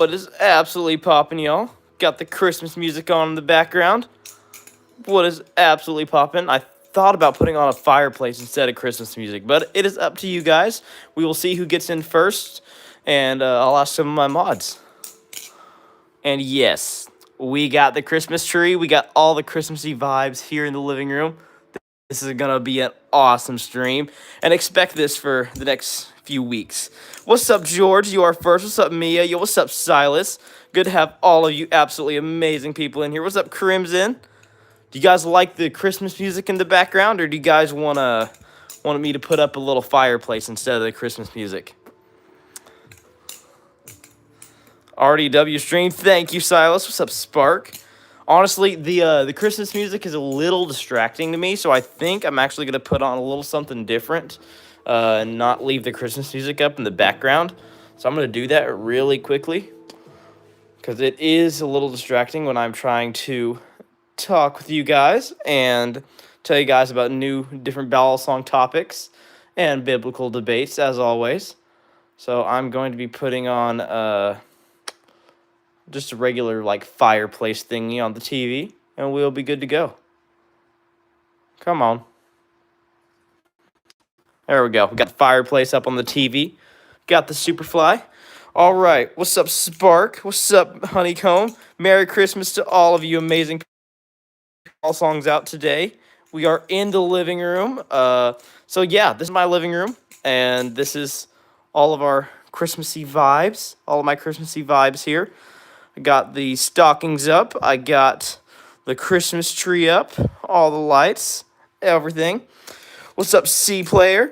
What is absolutely poppin', y'all? Got the Christmas music on in the background. What is absolutely poppin'? I thought about putting on a fireplace instead of Christmas music, but it is up to you guys. We will see who gets in first, and I'll ask some of my mods. And yes, we got the Christmas tree. We got all the Christmassy vibes here in the living room. This is gonna be an awesome stream, and expect this for the next few weeks. What's up, George? You are first. What's up, Mia? Yo, what's up, Silas? Good to have all of you absolutely amazing people in here. What's up, Crimson? Do you guys like the Christmas music in the background, or do you guys want me to put up a little fireplace instead of the Christmas music? RDW stream. Thank you, Silas. What's up, Spark? Honestly, the Christmas music is a little distracting to me, so I think I'm actually gonna put on a little something different, and not leave the Christmas music up in the background. So I'm gonna do that really quickly, because it is a little distracting when I'm trying to talk with you guys and tell you guys about new, different Balisong topics and biblical debates, as always. So I'm going to be putting on just a regular like fireplace thingy on the TV, and we'll be good to go. Come on. There we go. We got the fireplace up on the TV. Got the Superfly. All right. What's up, Spark? What's up, Honeycomb? Merry Christmas to all of you amazing all songs out today. We are in the living room. So yeah, this is my living room, and this is all of our Christmassy vibes. All of my Christmassy vibes here. I got the stockings up. I got the Christmas tree up. All the lights. Everything. What's up, C player?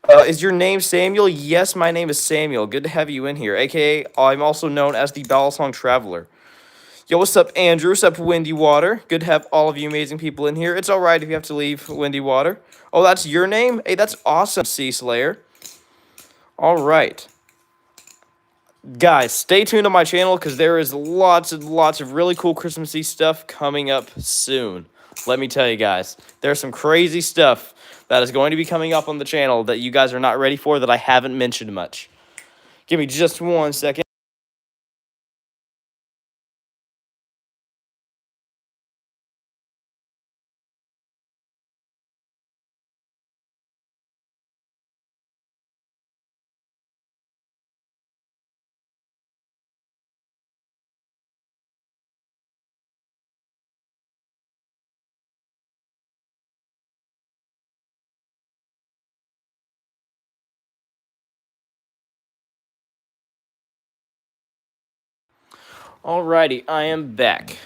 Is your name Samuel? Yes, my name is Samuel. Good to have you in here. AKA, I'm also known as the Balisong Traveler. Yo, what's up, Andrew? What's up, Windy Water? Good to have all of you amazing people in here. It's all right if you have to leave, Windy Water. Oh, that's your name? Hey, that's awesome, Sea Slayer. All right. Guys, stay tuned on my channel because there is lots and lots of really cool Christmassy stuff coming up soon. Let me tell you guys, there's some crazy stuff that is going to be coming up on the channel that you guys are not ready for that I haven't mentioned much. Give me just 1 second. Alrighty, I am back.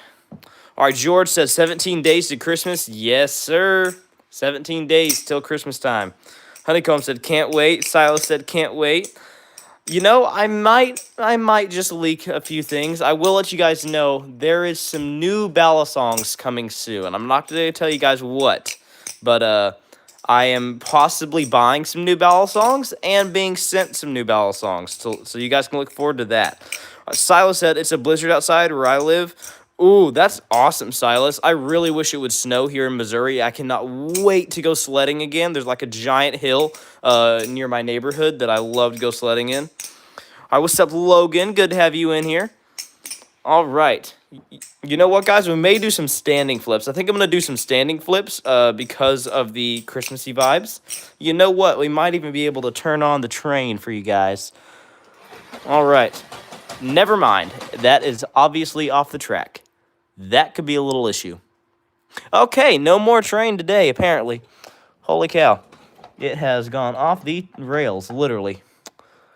Alright, George says 17 days to Christmas. Yes, sir. 17 days till Christmas time. Honeycomb said can't wait. Silas said can't wait. You know, I might just leak a few things. I will let you guys know there is some new Balisongs coming soon. I'm not going to tell you guys what, but I am possibly buying some new Balisongs and being sent some new Balisongs, so you guys can look forward to that. Silas said it's a blizzard outside where I live. Ooh, that's awesome, Silas. I really wish it would snow here in Missouri. I cannot wait to go sledding again. There's like a giant hill near my neighborhood that I love to go sledding in. All right, what's up, Logan? Good to have you in here. All right. You know what, guys? We may do some standing flips. I think I'm going to do some standing flips because of the Christmassy vibes. You know what? We might even be able to turn on the train for you guys. All right. Never mind. That is obviously off the track. That could be a little issue. Okay, no more train today, apparently. Holy cow. It has gone off the rails, literally.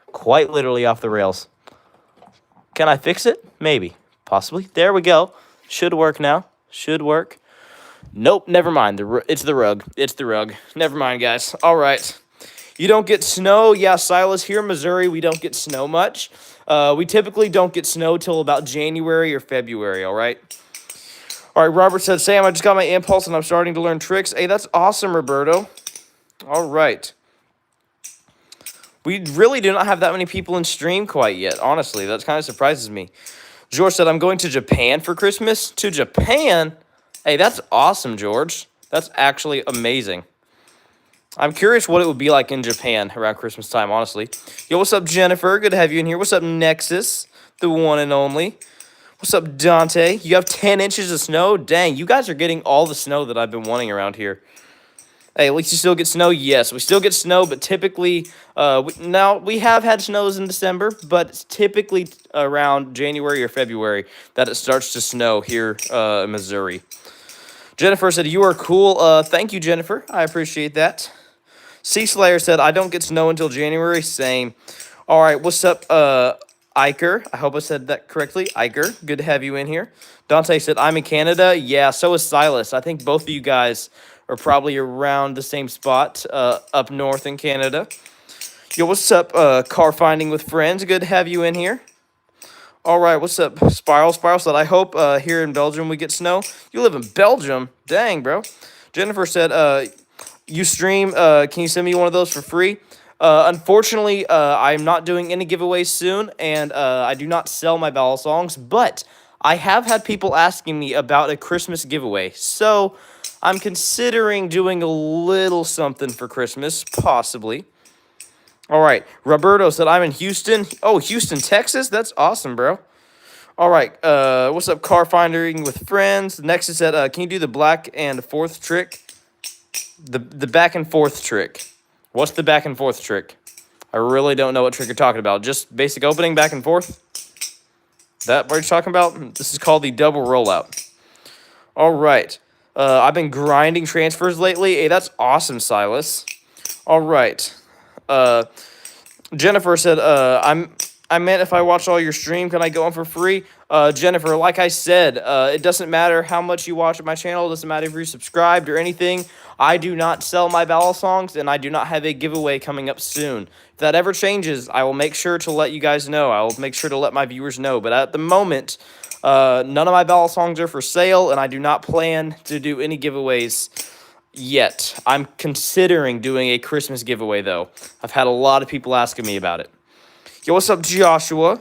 Quite literally off the rails. Can I fix it? Maybe. Possibly. There we go. Should work now. Should work. Nope, never mind. It's the rug. It's the rug. Never mind, guys. All right. You don't get snow? Yeah, Silas, here in Missouri, we don't get snow much. We typically don't get snow till about January or February, all right? All right, Robert said, Sam, I just got my impulse and I'm starting to learn tricks. Hey, that's awesome, Roberto. All right. We really do not have that many people in stream quite yet, honestly. That kind of surprises me. George said, I'm going to Japan for Christmas. To Japan? Hey, that's awesome, George. That's actually amazing. I'm curious what it would be like in Japan around Christmas time, honestly. Yo, what's up, Jennifer? Good to have you in here. What's up, Nexus? the one and only. What's up, Dante? You have 10 inches of snow? Dang, you guys are getting all the snow that I've been wanting around here. Hey, at least you still get snow? Yes, we still get snow, but typically, now we have had snows in December, but it's typically around January or February that it starts to snow here in Missouri. Jennifer said, you are cool. Thank you, Jennifer. I appreciate that. Sea Slayer said, I don't get snow until January. Same. All right, what's up, Iker? I hope I said that correctly. Iker, good to have you in here. Dante said, I'm in Canada. Yeah, so is Silas. I think both of you guys are probably around the same spot up north in Canada. Yo, what's up, car finding with friends? Good to have you in here. All right, what's up, Spiral? Spiral said, I hope here in Belgium we get snow. You live in Belgium? Dang, bro. Jennifer said, you stream, can you send me one of those for free? Unfortunately, I'm not doing any giveaways soon, and I do not sell my Balisongs, but I have had people asking me about a Christmas giveaway, so I'm considering doing a little something for Christmas, possibly. All right, Roberto said, I'm in Houston. Oh, Houston, Texas? That's awesome, bro. All right, what's up, car finding with friends? Next is said, can you do the back and forth trick? The back and forth trick. What's the back and forth trick? I really don't know what trick you're talking about. Just basic opening, back and forth? That what you're talking about? This is called the double rollout. All right. I've been grinding transfers lately. Hey, that's awesome, Silas. All right. Jennifer said, I meant if I watch all your stream, can I go on for free? Jennifer, like I said, it doesn't matter how much you watch at my channel. It doesn't matter if you're subscribed or anything. I do not sell my Balisongs, and I do not have a giveaway coming up soon. If that ever changes, I will make sure to let you guys know. I will make sure to let my viewers know. But at the moment, none of my Balisongs are for sale, and I do not plan to do any giveaways yet. I'm considering doing a Christmas giveaway, though. I've had a lot of people asking me about it. Yo, what's up, Joshua?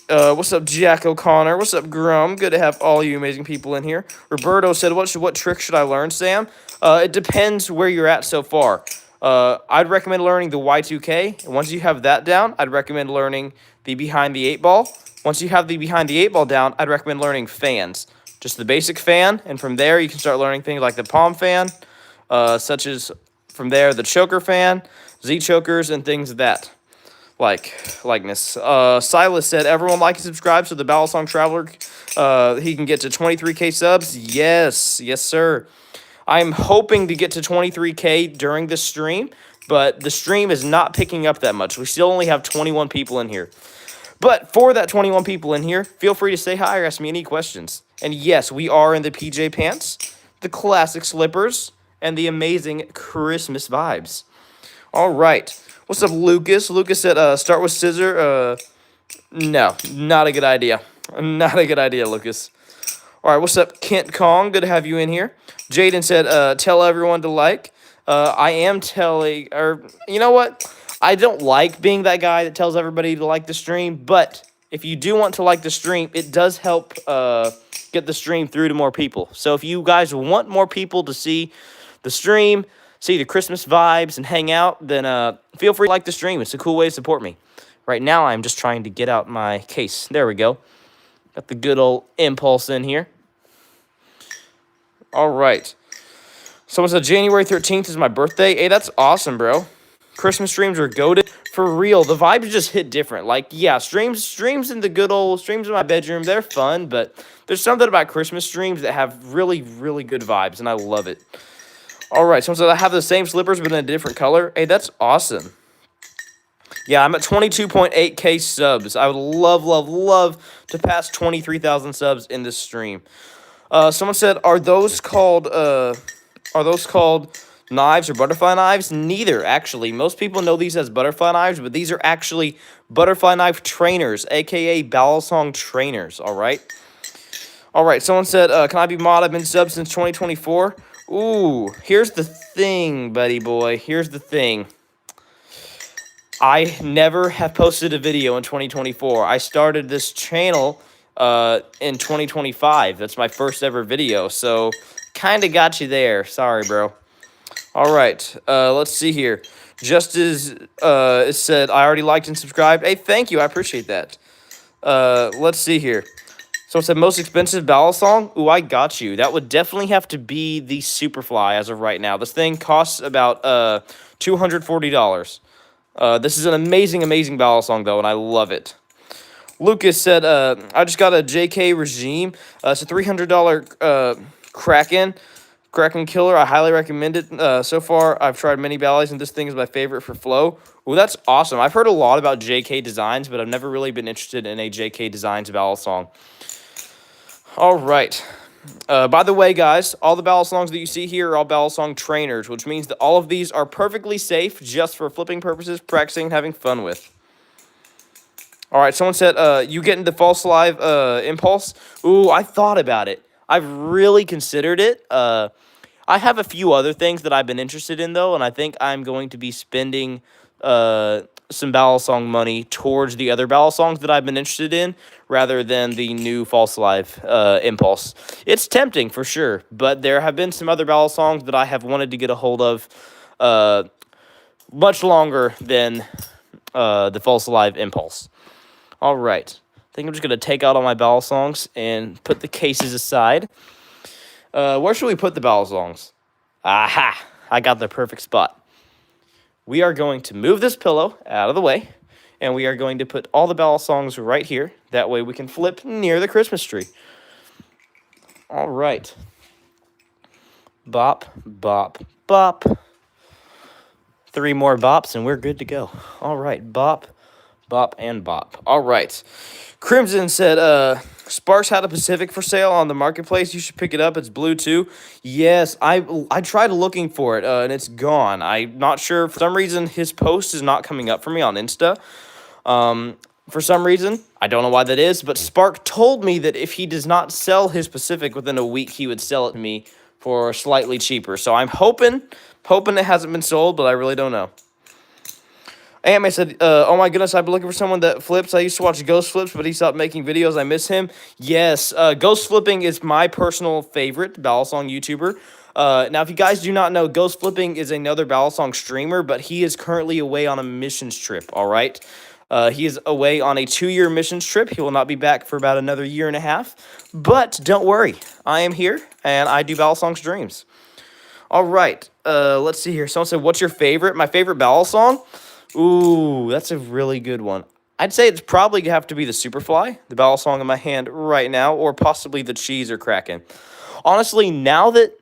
What's up, Jack O'Connor? What's up, Grum? Good to have all you amazing people in here. Roberto said, what trick should I learn, Sam? It depends where you're at so far. I'd recommend learning the Y2K. And once you have that down, I'd recommend learning the behind the 8-ball. Once you have the behind the 8-ball down, I'd recommend learning fans. Just the basic fan, and from there you can start learning things like the palm fan, such as from there the choker fan, Z chokers, and things of that likeness. Silas said, everyone like and subscribe so the Balisong Traveler he can get to 23K subs. Yes, sir. I'm hoping to get to 23K during this stream, but the stream is not picking up that much. We still only have 21 people in here. But for that 21 people in here, feel free to say hi or ask me any questions. And yes, we are in the PJ pants, the classic slippers, and the amazing Christmas vibes. All right. What's up, Lucas? Lucas said, start with scissor. No, not a good idea. Not a good idea, Lucas. All right, what's up, Kent Kong? Good to have you in here. Jaden said, tell everyone to like. I am telling, or you know what? I don't like being that guy that tells everybody to like the stream, but if you do want to like the stream, it does help get the stream through to more people. So if you guys want more people to see the stream, see the Christmas vibes, and hang out, then feel free to like the stream. It's a cool way to support me. Right now, I'm just trying to get out my case. There we go. Got the good old impulse in here. All right. Someone said January 13th is my birthday. Hey, that's awesome, bro. Christmas streams are goated. For real, the vibes just hit different. Like, yeah, streams in the good old streams in my bedroom, they're fun, but there's something about Christmas streams that have really, really good vibes, and I love it. All right, someone said I have the same slippers but in a different color. Hey, that's awesome. Yeah, I'm at 22.8K subs. I would love to pass 23,000 subs in this stream. Someone said, are those called knives or butterfly knives? Neither, actually. Most people know these as butterfly knives, but these are actually butterfly knife trainers, aka Balisong trainers, all right? All right, someone said, can I be mod? I've been sub since 2024. Ooh, here's the thing, buddy boy. Here's the thing. I never have posted a video in 2024. I started this channel in 2025. That's my first ever video, so kind of got you there. Sorry, bro. All right, let's see here. Just as it said, I already liked and subscribed. Hey, thank you. I appreciate that. Let's see here. So it's the most expensive Balisong. Ooh, I got you. That would definitely have to be the Superfly as of right now. This thing costs about $240. This is an amazing, amazing Balisong though, and I love it. Lucas said, I just got a JK Regime. It's a $300 Kraken killer. I highly recommend it. So far, I've tried many Bally's, and this thing is my favorite for flow. Well, that's awesome. I've heard a lot about JK Designs, but I've never really been interested in a JK Designs Balisong. All right. By the way, guys, all the Balisongs that you see here are all Balisong trainers, which means that all of these are perfectly safe just for flipping purposes, practicing, having fun with. All right, someone said, you get into false live impulse. Ooh, I thought about it. I've really considered it. I have a few other things that I've been interested in, though, and I think I'm going to be spending some Balisong money towards the other Balisongs that I've been interested in rather than the new false live impulse. It's tempting for sure, but there have been some other Balisongs that I have wanted to get a hold of much longer than the false live impulse. All right. I think I'm just going to take out all my Balisongs and put the cases aside. Where should we put the Balisongs? Aha! I got the perfect spot. We are going to move this pillow out of the way, and we are going to put all the Balisongs right here. That way we can flip near the Christmas tree. All right. Bop, bop, bop. 3 more bops, and we're good to go. All right. Bop, bop, and bop. All right. Crimson said, Sparks had a Pacific for sale on the marketplace. You should pick it up. It's blue too. Yes, I tried looking for it, and it's gone. I'm not sure. For some reason, his post is not coming up for me on Insta. For some reason, I don't know why that is, but Spark told me that if he does not sell his Pacific within a week, he would sell it to me for slightly cheaper. So I'm hoping it hasn't been sold, but I really don't know. Ant-Man said, oh my goodness, I've been looking for someone that flips. I used to watch Ghost Flips, but he stopped making videos. I miss him. Yes, Ghost Flipping is my personal favorite Balisong YouTuber. Now, if you guys do not know, Ghost Flipping is another Balisong streamer, but he is currently away on a missions trip, all right? He is away on a 2-year missions trip. He will not be back for about another 1.5 years. But don't worry, I am here, and I do Balisong streams. All right, let's see here. Someone said, what's your favorite? My favorite Balisong? Ooh, that's a really good one. I'd say it's probably going to have to be the Superfly, the Balisong in my hand right now, or possibly the Cheese or Kraken. Honestly, now that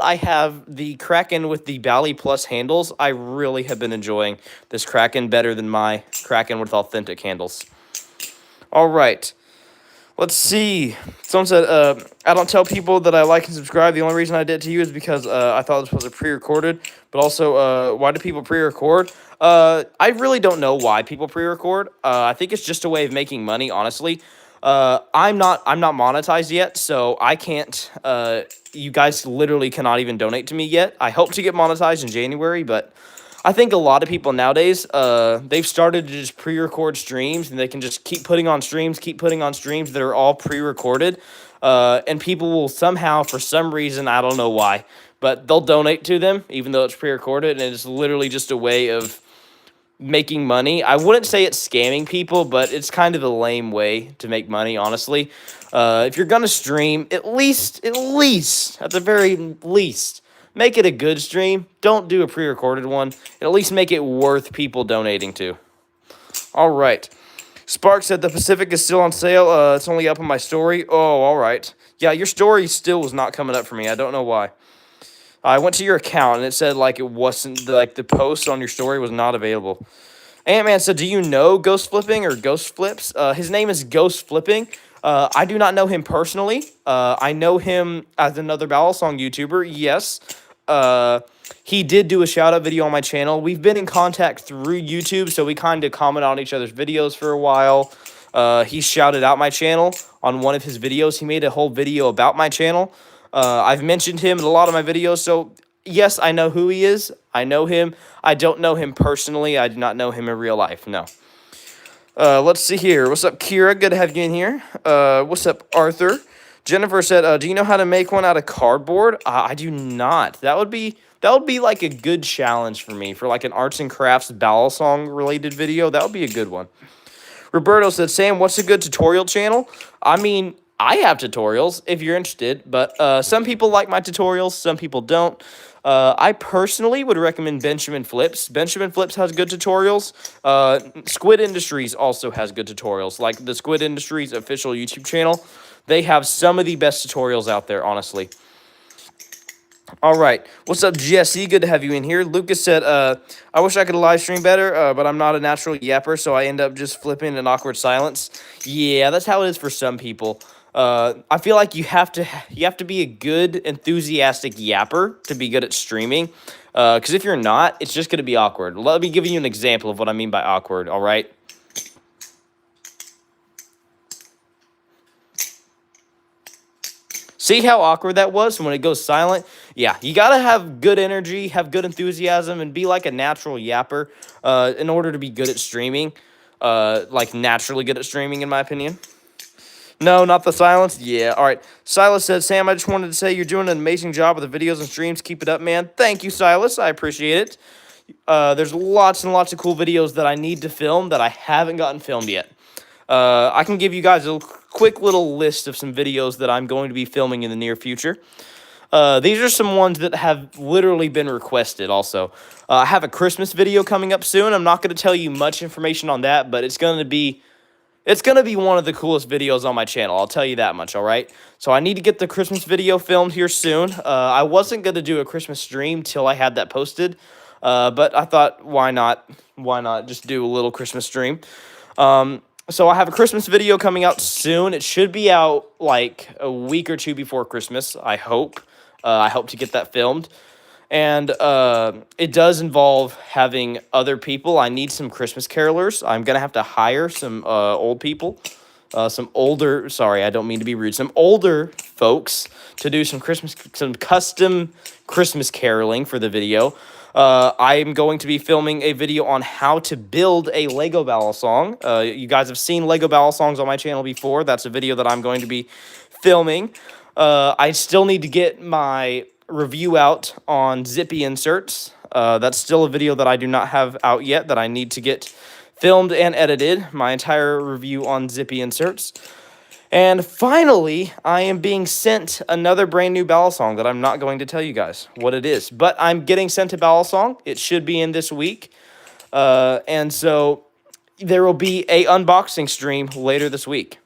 I have the Kraken with the Bally Plus handles, I really have been enjoying this Kraken better than my Kraken with authentic handles. All right. Let's see. Someone said, I don't tell people that I like and subscribe. The only reason I did it to you is because I thought this was a pre-recorded. But also, why do people pre-record? I really don't know why people pre-record. I think it's just a way of making money, honestly. I'm not monetized yet, so I can't. You guys literally cannot even donate to me yet. I hope to get monetized in January, but I think a lot of people nowadays, they've started to just pre-record streams, and they can just keep putting on streams that are all pre-recorded. And people will somehow, for some reason, I don't know why, but they'll donate to them, even though it's pre-recorded, and it's literally just a way of making money. I wouldn't say it's scamming people, but it's kind of a lame way to make money, honestly. If you're gonna stream, at least, at the very least, make it a good stream. Don't do a pre-recorded one. At least make it worth people donating to. All right. Spark said the Pacific is still on sale. It's only up on my story. Oh, all right. Yeah, your story still was not coming up for me. I don't know why. I went to your account, and it said, like, it wasn't, like, the post on your story was not available. Ant-Man said, do you know Ghost Flipping or Ghost Flips? His name is Ghost Flipping. I do not know him personally. I know him as another Balisong YouTuber, yes. He did do a shout-out video on my channel. We've been in contact through YouTube, so we kind of comment on each other's videos for a while. He shouted out my channel on one of his videos. He made a whole video about my channel. I've mentioned him in a lot of my videos, so yes, I know who he is. I know him. I don't know him personally. I do not know him in real life, no. Let's see here. What's up, Kira? Good to have you in here. What's up, Arthur? Jennifer said, do you know how to make one out of cardboard? I do not. That would be like a good challenge for me for like an arts and crafts Balisong related video. That would be a good one. Roberto said, Sam, what's a good tutorial channel? I mean, I have tutorials if you're interested, but some people like my tutorials, some people don't. I personally would recommend Benjamin Flips. Benjamin Flips has good tutorials. Squid Industries also has good tutorials, like the Squid Industries official YouTube channel. They have some of the best tutorials out there, honestly. All right. What's up, Jesse? Good to have you in here. Lucas said, I wish I could live stream better, but I'm not a natural yapper, so I end up just flipping in awkward silence. Yeah, that's how it is for some people. I feel like you have to be a good, enthusiastic yapper to be good at streaming. Because if you're not, it's just going to be awkward. Let me give you an example of what I mean by awkward, all right? See how awkward that was when it goes silent? Yeah, you got to have good energy, have good enthusiasm, and be like a natural yapper in order to be good at streaming. Like naturally good at streaming, in my opinion. No, not the silence? Yeah, all right. Silas said, Sam, I just wanted to say you're doing an amazing job with the videos and streams. Keep it up, man. Thank you, Silas. I appreciate it. There's lots and lots of cool videos that I need to film that I haven't gotten filmed yet. I can give you guys a quick little list of some videos that I'm going to be filming in the near future. These are some ones that have literally been requested also. I have a Christmas video coming up soon. I'm not going to tell you much information on that, but it's going to be one of the coolest videos on my channel. I'll tell you that much, all right? So I need to get the Christmas video filmed here soon. I wasn't going to do a Christmas stream till I had that posted, but I thought, why not? Why not just do a little Christmas stream? So I have a Christmas video coming out soon. It should be out like a week or two before Christmas, I hope. I hope to get that filmed. And it does involve having other people. I need some Christmas carolers. I'm going to have to hire some old people. Some older, sorry, I don't mean to be rude. Some older folks to do some custom Christmas caroling for the video. I'm going to be filming a video on how to build a Lego balisong. You guys have seen Lego balisongs on my channel before. That's a video that I'm going to be filming. I still need to get my review out on zippy inserts. That's still a video that I do not have out yet that I need to get filmed and edited. My entire review on zippy inserts. And finally, I am being sent another brand new balisong that I'm not going to tell you guys what it is. But I'm getting sent a balisong. It should be in this week. And so there will be a unboxing stream later this week.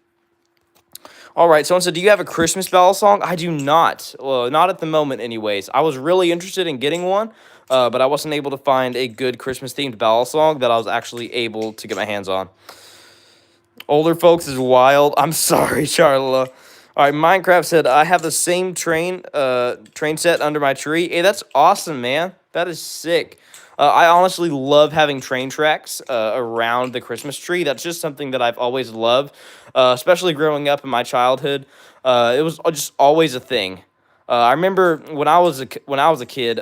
All right, someone said, do you have a Christmas balisong? I do not. Well, not at the moment anyways. I was really interested in getting one, but I wasn't able to find a good Christmas-themed balisong that I was actually able to get my hands on. Older folks is wild. I'm sorry, Charla. All right, Minecraft said, I have the same train set under my tree. Hey, that's awesome, man. That is sick. I honestly love having train tracks around the Christmas tree. That's just something that I've always loved, especially growing up in my childhood. It was just always a thing. I remember when I was a kid,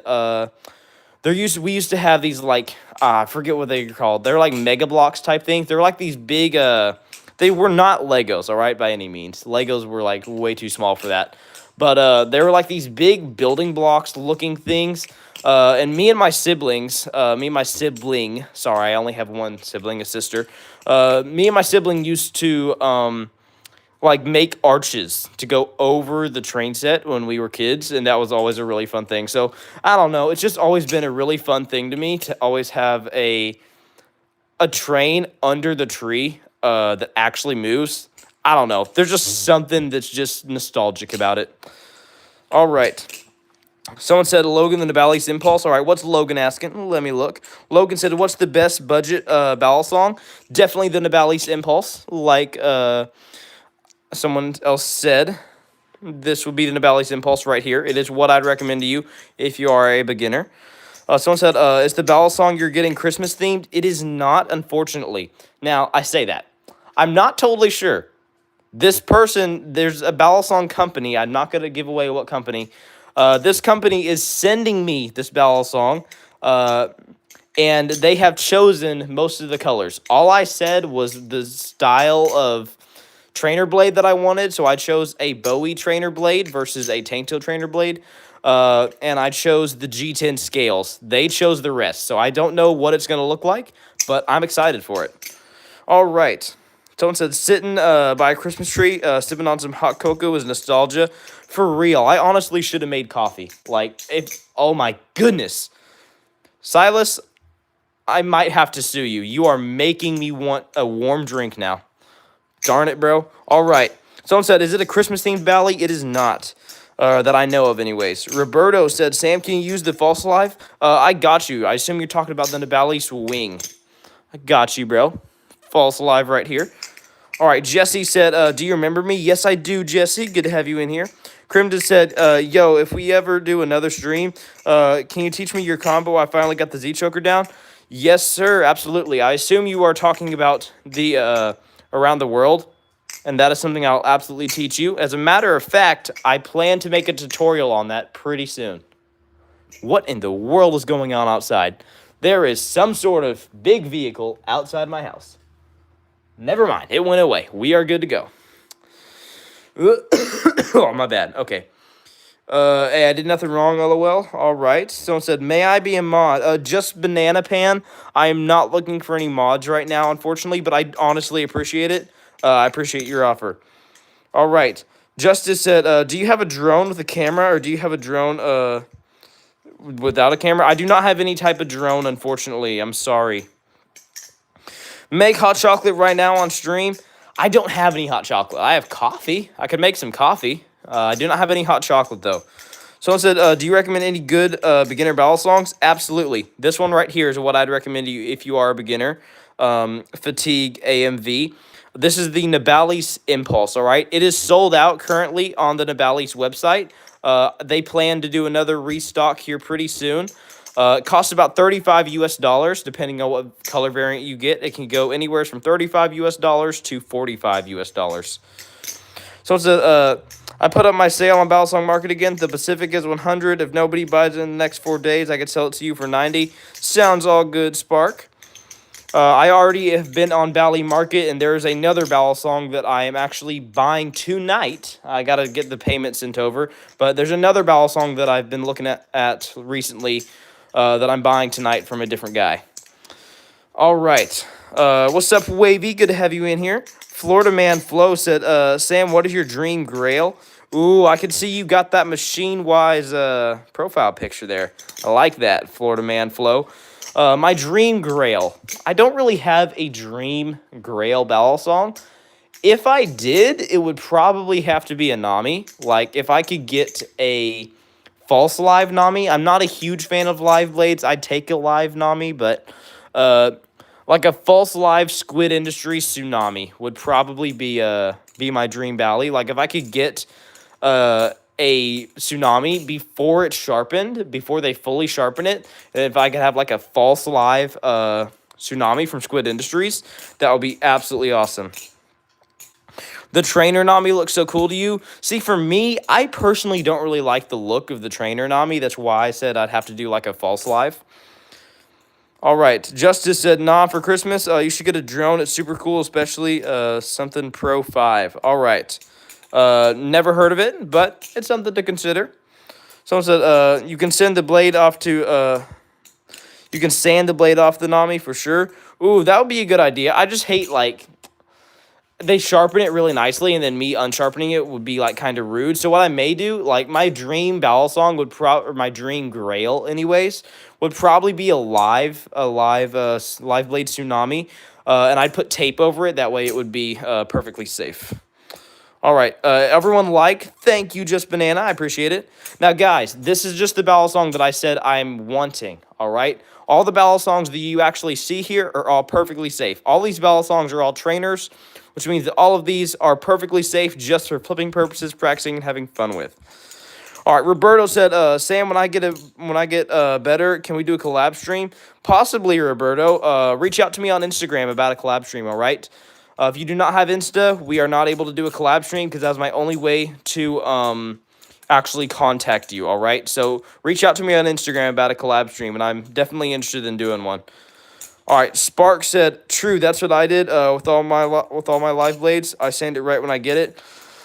we used to have these like I forget what they're called. They're like Mega Blocks type things. They're like these big. They were not Legos, all right, by any means. Legos were like way too small for that. But they were like these big building blocks looking things. And me and my sibling, sorry, I only have one sibling, a sister. Me and my sibling used to like make arches to go over the train set when we were kids, and that was always a really fun thing. So I don't know, it's just always been a really fun thing to me to always have a train under the tree that actually moves. I don't know. There's just something that's just nostalgic about it. All right. Someone said Logan the Nabali's Impulse. All right, what's Logan asking? Let me look. Logan said, what's the best budget balisong? Definitely the Nabali's Impulse. Like someone else said, this would be the Nabali's Impulse right here. It is what I'd recommend to you if you are a beginner. Someone said, is the balisong you're getting Christmas themed? It is not, unfortunately. Now, I say that. I'm not totally sure. This person, there's a balisong company. I'm not going to give away what company. This company is sending me this balisong, and they have chosen most of the colors. All I said was the style of trainer blade that I wanted, so I chose a Bowie trainer blade versus a Tanktail trainer blade, and I chose the G10 scales. They chose the rest, so I don't know what it's going to look like, but I'm excited for it. All right. Someone said sitting by a Christmas tree, sipping on some hot cocoa is nostalgia. For real, I honestly should have made coffee. Like, oh my goodness. Silas, I might have to sue you. You are making me want a warm drink now. Darn it, bro. All right. Someone said, is it a Christmas-themed Bally? It is not. That I know of anyways. Roberto said, Sam, can you use the false live? I got you. I assume you're talking about the Nabali's wing. I got you, bro. False live right here. All right, Jesse said, do you remember me? Yes, I do, Jesse. Good to have you in here. Crimson said, yo, if we ever do another stream, can you teach me your combo? I finally got the Z-Choker down. Yes, sir, absolutely. I assume you are talking about the around the world, and that is something I'll absolutely teach you. As a matter of fact, I plan to make a tutorial on that pretty soon. What in the world is going on outside? There is some sort of big vehicle outside my house. Never mind. It went away. We are good to go. Oh, my bad. Okay. Hey, I did nothing wrong, lol. All right. Someone said, may I be a mod? Just Banana Pan. I am not looking for any mods right now, unfortunately, but I honestly appreciate it. I appreciate your offer. All right. Justice said, do you have a drone with a camera, or do you have a drone without a camera? I do not have any type of drone, unfortunately. I'm sorry. Make hot chocolate right now on stream. I don't have any hot chocolate. I have coffee. I could make some coffee. I do not have any hot chocolate, though. Someone said, do you recommend any good beginner balisongs? Absolutely. This one right here is what I'd recommend to you if you are a beginner. Fatigue AMV. This is the Nabali's Impulse, all right? It is sold out currently on the Nabali's website. They plan to do another restock here pretty soon. It costs about $35 US, depending on what color variant you get. It can go anywhere from $35 US to $45 US. So it's I put up my sale on Balisong Market again. The Pacific is 100. If nobody buys it in the next 4 days, I could sell it to you for 90. Sounds all good, Spark. I already have been on Bally Market, and there is another Balisong that I am actually buying tonight. I got to get the payment sent over. But there's another Balisong that I've been looking at recently that I'm buying tonight from a different guy. All right. What's up, Wavy? Good to have you in here. Florida Man Flo said, Sam, what is your dream grail? Ooh, I can see you got that machine-wise profile picture there. I like that, Florida Man Flo. My dream grail. I don't really have a dream grail Balisong. If I did, it would probably have to be a Nami. Like, if I could get a false live Nami. I'm not a huge fan of live blades. I'd take a live Nami, but like a false live Squid Industry Tsunami would probably be my dream Bally. Like, if I could get a Tsunami before it's sharpened, before they fully sharpen it, and if I could have like a false live Tsunami from Squid Industries, that would be absolutely awesome. The trainer Nami looks so cool to you. See, for me, I personally don't really like the look of the trainer Nami. That's why I said I'd have to do like a false live. All right. Justice said, nah, for Christmas, you should get a drone. It's super cool, especially something Pro 5. All right. Never heard of it, but it's something to consider. Someone said, you can send the blade off to, you can sand the blade off the Nami for sure. Ooh, that would be a good idea. I just hate, like, they sharpen it really nicely, and then me unsharpening it would be, like, kind of rude. So what I may do, like, my dream Balisong would or my dream grail, anyways, would probably be a live blade Tsunami, and I'd put tape over it. That way it would be perfectly safe. All right, everyone thank you, Just Banana. I appreciate it. Now, guys, this is just the Balisong that I said I'm wanting, all right? All the Balisongs that you actually see here are all perfectly safe. All these Balisongs are all trainers, which means that all of these are perfectly safe just for flipping purposes, practicing, and having fun with. All right, Roberto said, Sam, when I get better, can we do a collab stream? Possibly, Roberto. Reach out to me on Instagram about a collab stream, all right? If you do not have Insta, we are not able to do a collab stream because that's my only way to actually contact you, all right? So reach out to me on Instagram about a collab stream, and I'm definitely interested in doing one. All right, Spark said, true, that's what I did with all my live blades. I sand it right when I get it.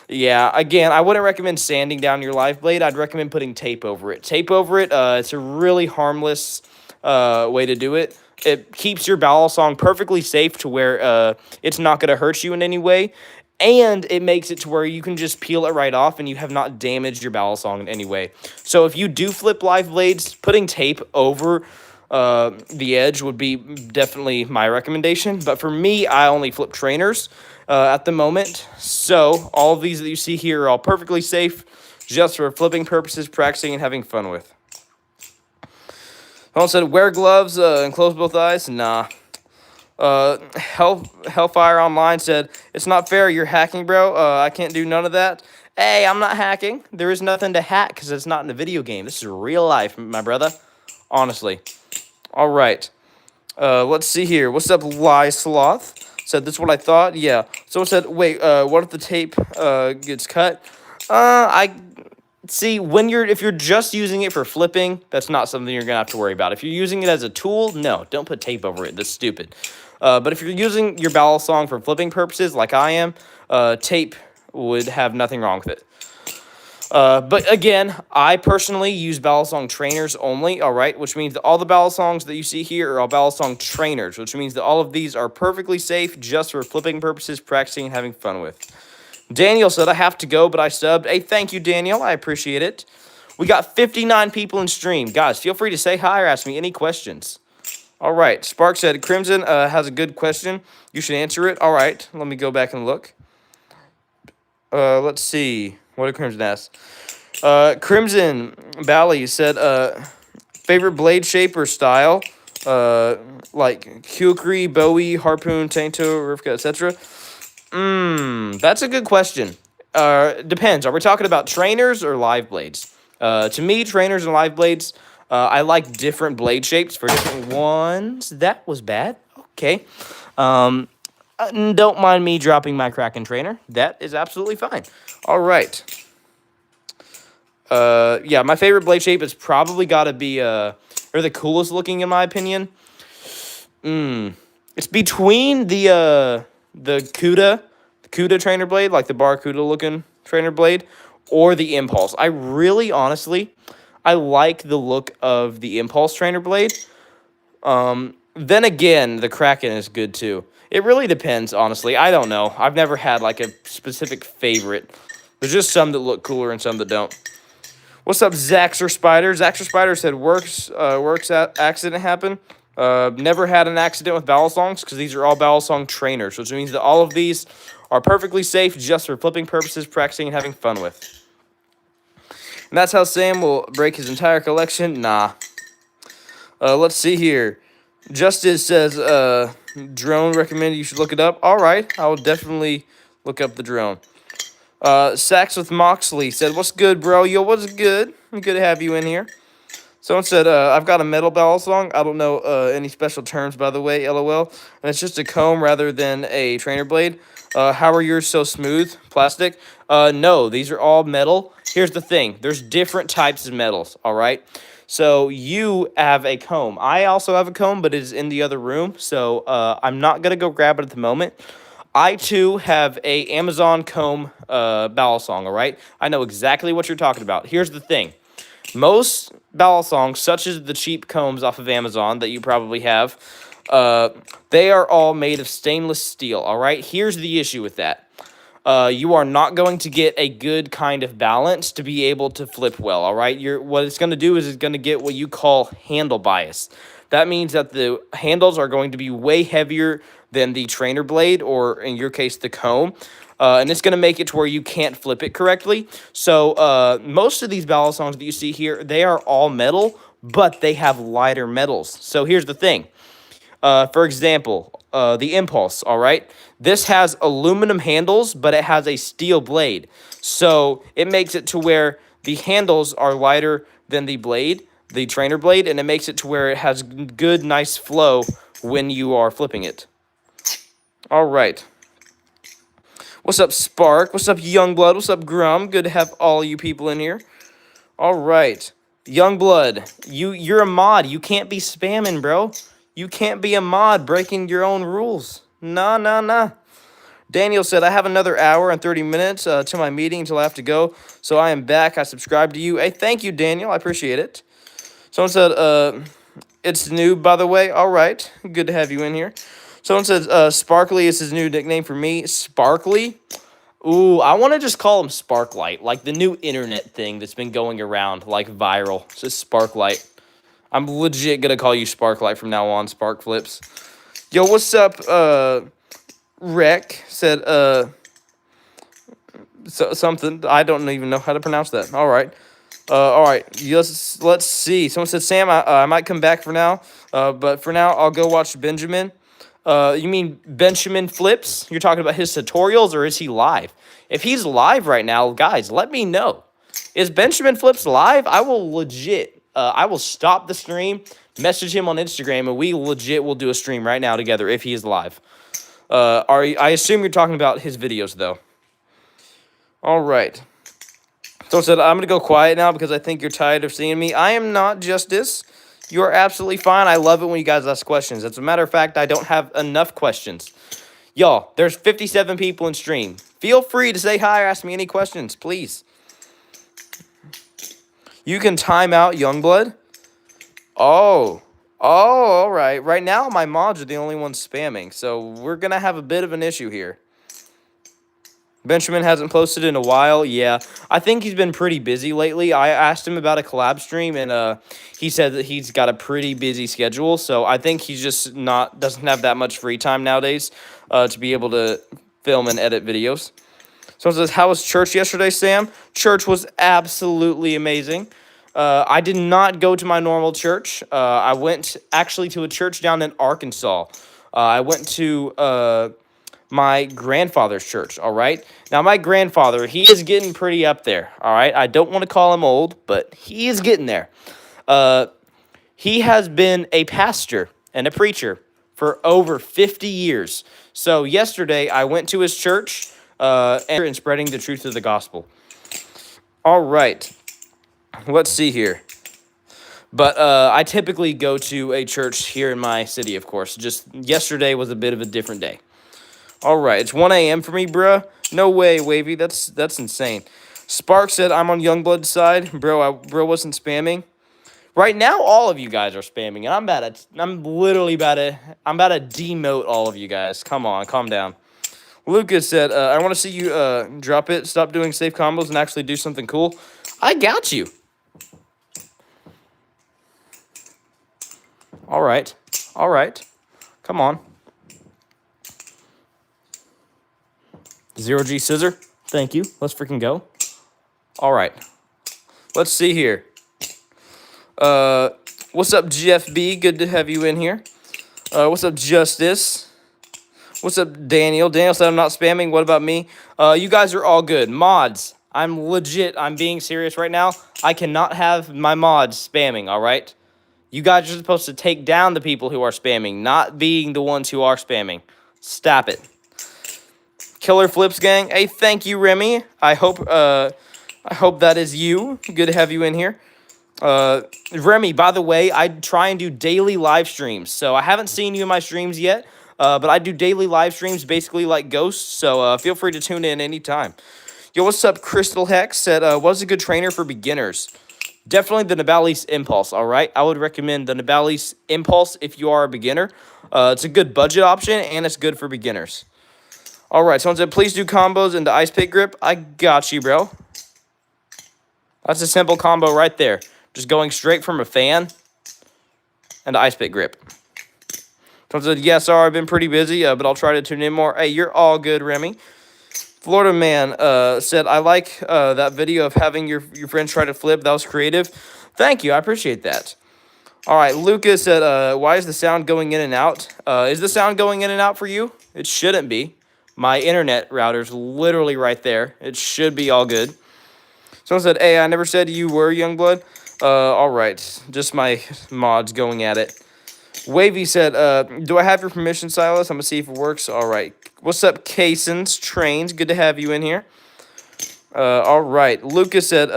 Yeah, again, I wouldn't recommend sanding down your live blade. I'd recommend putting tape over it. Tape over it, it's a really harmless way to do it. It keeps your balisong perfectly safe to where it's not going to hurt you in any way. And it makes it to where you can just peel it right off and you have not damaged your balisong in any way. So if you do flip live blades, putting tape over the edge would be definitely my recommendation. But for me, I only flip trainers at the moment. So all of these that you see here are all perfectly safe just for flipping purposes, practicing, and having fun with. Someone said, wear gloves and close both eyes. Nah. Hellfire Online said, it's not fair, you're hacking, bro. I can't do none of that. Hey, I'm not hacking. There is nothing to hack because it's not in a video game. This is real life, my brother. Honestly. All right. Let's see here. What's up, Lie Sloth? Said, this is what I thought. Yeah. Someone said, wait, what if the tape gets cut? I see, if you're just using it for flipping, that's not something you're gonna have to worry about. If you're using it as a tool, no, don't put tape over it. That's stupid. But if you're using your balisong for flipping purposes, like I am, tape would have nothing wrong with it. But again, I personally use balisong trainers only, all right, which means that all the balisongs that you see here are all balisong trainers, which means that all of these are perfectly safe just for flipping purposes, practicing, and having fun with. Daniel said, I have to go, but I subbed. Hey, thank you, Daniel. I appreciate it. We got 59 people in stream. Guys, feel free to say hi or ask me any questions. All right. Spark said, Crimson has a good question. You should answer it. All right. Let me go back and look. Let's see. What did Crimson ask? Crimson Bally said, favorite blade shape or style? Like Kukri, Bowie, Harpoon, Tanto, Rivka, etc. That's a good question. Depends. Are we talking about trainers or live blades? To me, trainers and live blades, I like different blade shapes for different ones. That was bad. Okay. Don't mind me dropping my Kraken trainer. That is absolutely fine. All right. Yeah, my favorite blade shape has probably got to be, or the coolest looking in my opinion. It's between the Cuda trainer blade, like the Barracuda looking trainer blade, or the Impulse. I really, honestly, I like the look of the Impulse trainer blade. Then again, the Kraken is good too. It really depends, honestly. I don't know. I've never had like a specific favorite. There's just some that look cooler and some that don't. What's up, Zaxxer Spider? Zaxxer Spider said, works accident happened. Never had an accident with balisongs because these are all balisong trainers, which means that all of these are perfectly safe just for flipping purposes, practicing, and having fun with. And that's how Sam will break his entire collection. Nah. Let's see here. Justice says, drone recommended you should look it up. All right, I will definitely look up the drone. Sax with Moxley said, what's good, bro? Yo, what's good? Good to have you in here. Someone said, I've got a metal balisong. I don't know any special terms, by the way, LOL. And it's just a comb rather than a trainer blade. How are yours so smooth? Plastic? No, these are all metal. Here's the thing. There's different types of metals, all right? So you have a comb. I also have a comb, but it is in the other room. So I'm not going to go grab it at the moment. I, too, have a Amazon comb balisong, all right? I know exactly what you're talking about. Here's the thing. Most balisongs, such as the cheap combs off of Amazon that you probably have, they are all made of stainless steel, all right? Here's the issue with that. You are not going to get a good kind of balance to be able to flip well, all right? What it's going to do is it's going to get what you call handle bias. That means that the handles are going to be way heavier than the trainer blade, or in your case, the comb. And it's going to make it to where you can't flip it correctly. So most of these balisongs that you see here, they are all metal, but they have lighter metals. So here's the thing. For example, the Impulse, all right? This has aluminum handles, but it has a steel blade. So it makes it to where the handles are lighter than the blade, the trainer blade, and it makes it to where it has good, nice flow when you are flipping it. All right. What's up, Spark? What's up, Youngblood? What's up, Grum? Good to have all you people in here. All right. Youngblood, you're a mod. You can't be spamming, bro. You can't be a mod breaking your own rules. Nah. Daniel said, I have another hour and 30 minutes to my meeting until I have to go. So I am back. I subscribe to you. Hey, thank you, Daniel. I appreciate it. Someone said, It's new, by the way. All right. Good to have you in here. Someone says Sparkly is his new nickname for me. Sparkly? Ooh, I want to just call him Sparklight, like the new internet thing that's been going around, like viral. It's just Sparklight. I'm legit going to call you Sparklight from now on, Spark Flips. Yo, what's up, Rec? Said, something. I don't even know how to pronounce that. All right. All right, let's see. Someone said, Sam, I might come back for now, but for now, I'll go watch Benjamin. You mean Benjamin Flips? You're talking about his tutorials, or is he live? If he's live right now, guys, let me know. Is Benjamin Flips live? I will stop the stream, message him on Instagram, and we legit will do a stream right now together if he is live. I assume you're talking about his videos, though. All right. So I said, I'm going to go quiet now because I think you're tired of seeing me. I am not, Justice. You are absolutely fine. I love it when you guys ask questions. As a matter of fact, I don't have enough questions. Y'all, there's 57 people in stream. Feel free to say hi or ask me any questions, please. You can time out Youngblood. Oh, all right. Right now, my mods are the only ones spamming, so we're going to have a bit of an issue here. Benjamin hasn't posted in a while. Yeah, I think he's been pretty busy lately. I asked him about a collab stream, and he said that he's got a pretty busy schedule. So I think he's just doesn't have that much free time nowadays to be able to film and edit videos. Someone says, how was church yesterday, Sam? Church was absolutely amazing. I did not go to my normal church. I went actually to a church down in Arkansas. I went to my grandfather's church, all right? Now, my grandfather, he is getting pretty up there, all right? I don't want to call him old, but he is getting there. He has been a pastor and a preacher for over 50 years. So yesterday, I went to his church and spreading the truth of the gospel. All right. Let's see here. But I typically go to a church here in my city, of course. Just yesterday was a bit of a different day. All right, it's 1 a.m. for me, bruh. No way, Wavy. That's insane. Spark said I'm on Youngblood's side. Bro wasn't spamming. Right now, all of you guys are spamming, and I'm about to demote all of you guys. Come on, calm down. Lucas said, I want to see you drop it, stop doing safe combos, and actually do something cool. I got you. All right. Come on. 0G Scissor. Thank you. Let's freaking go. All right. Let's see here. What's up, GFB? Good to have you in here. What's up, Justice? What's up, Daniel? Daniel said I'm not spamming. What about me? You guys are all good. Mods. I'm legit. I'm being serious right now. I cannot have my mods spamming, all right? You guys are supposed to take down the people who are spamming, not being the ones who are spamming. Stop it. Killer Flips gang. Hey, thank you, Remy. I hope that is you. Good to have you in here. Remy, by the way, I try and do daily live streams. So I haven't seen you in my streams yet, but I do daily live streams basically like ghosts. So feel free to tune in anytime. Yo, what's up, Crystal Hex? Said, what's a good trainer for beginners? Definitely the Nabalis Impulse, all right? I would recommend the Nabalis Impulse if you are a beginner. It's a good budget option, and it's good for beginners. All right, someone said, please do combos into Ice Pick Grip. I got you, bro. That's a simple combo right there. Just going straight from a fan and Ice Pick Grip. Someone said, yeah, sorry, I've been pretty busy, but I'll try to tune in more. Hey, you're all good, Remy. Florida Man said, I like that video of having your friends try to flip. That was creative. Thank you. I appreciate that. All right. Lucas said, why is the sound going in and out? Is the sound going in and out for you? It shouldn't be. My internet router's literally right there. It should be all good. Someone said, hey, I never said you were Youngblood. All right. Just my mods going at it. Wavy said, do I have your permission, Silas? I'm going to see if it works. All right. What's up, Casons Trains? Good to have you in here. All right. Lucas said,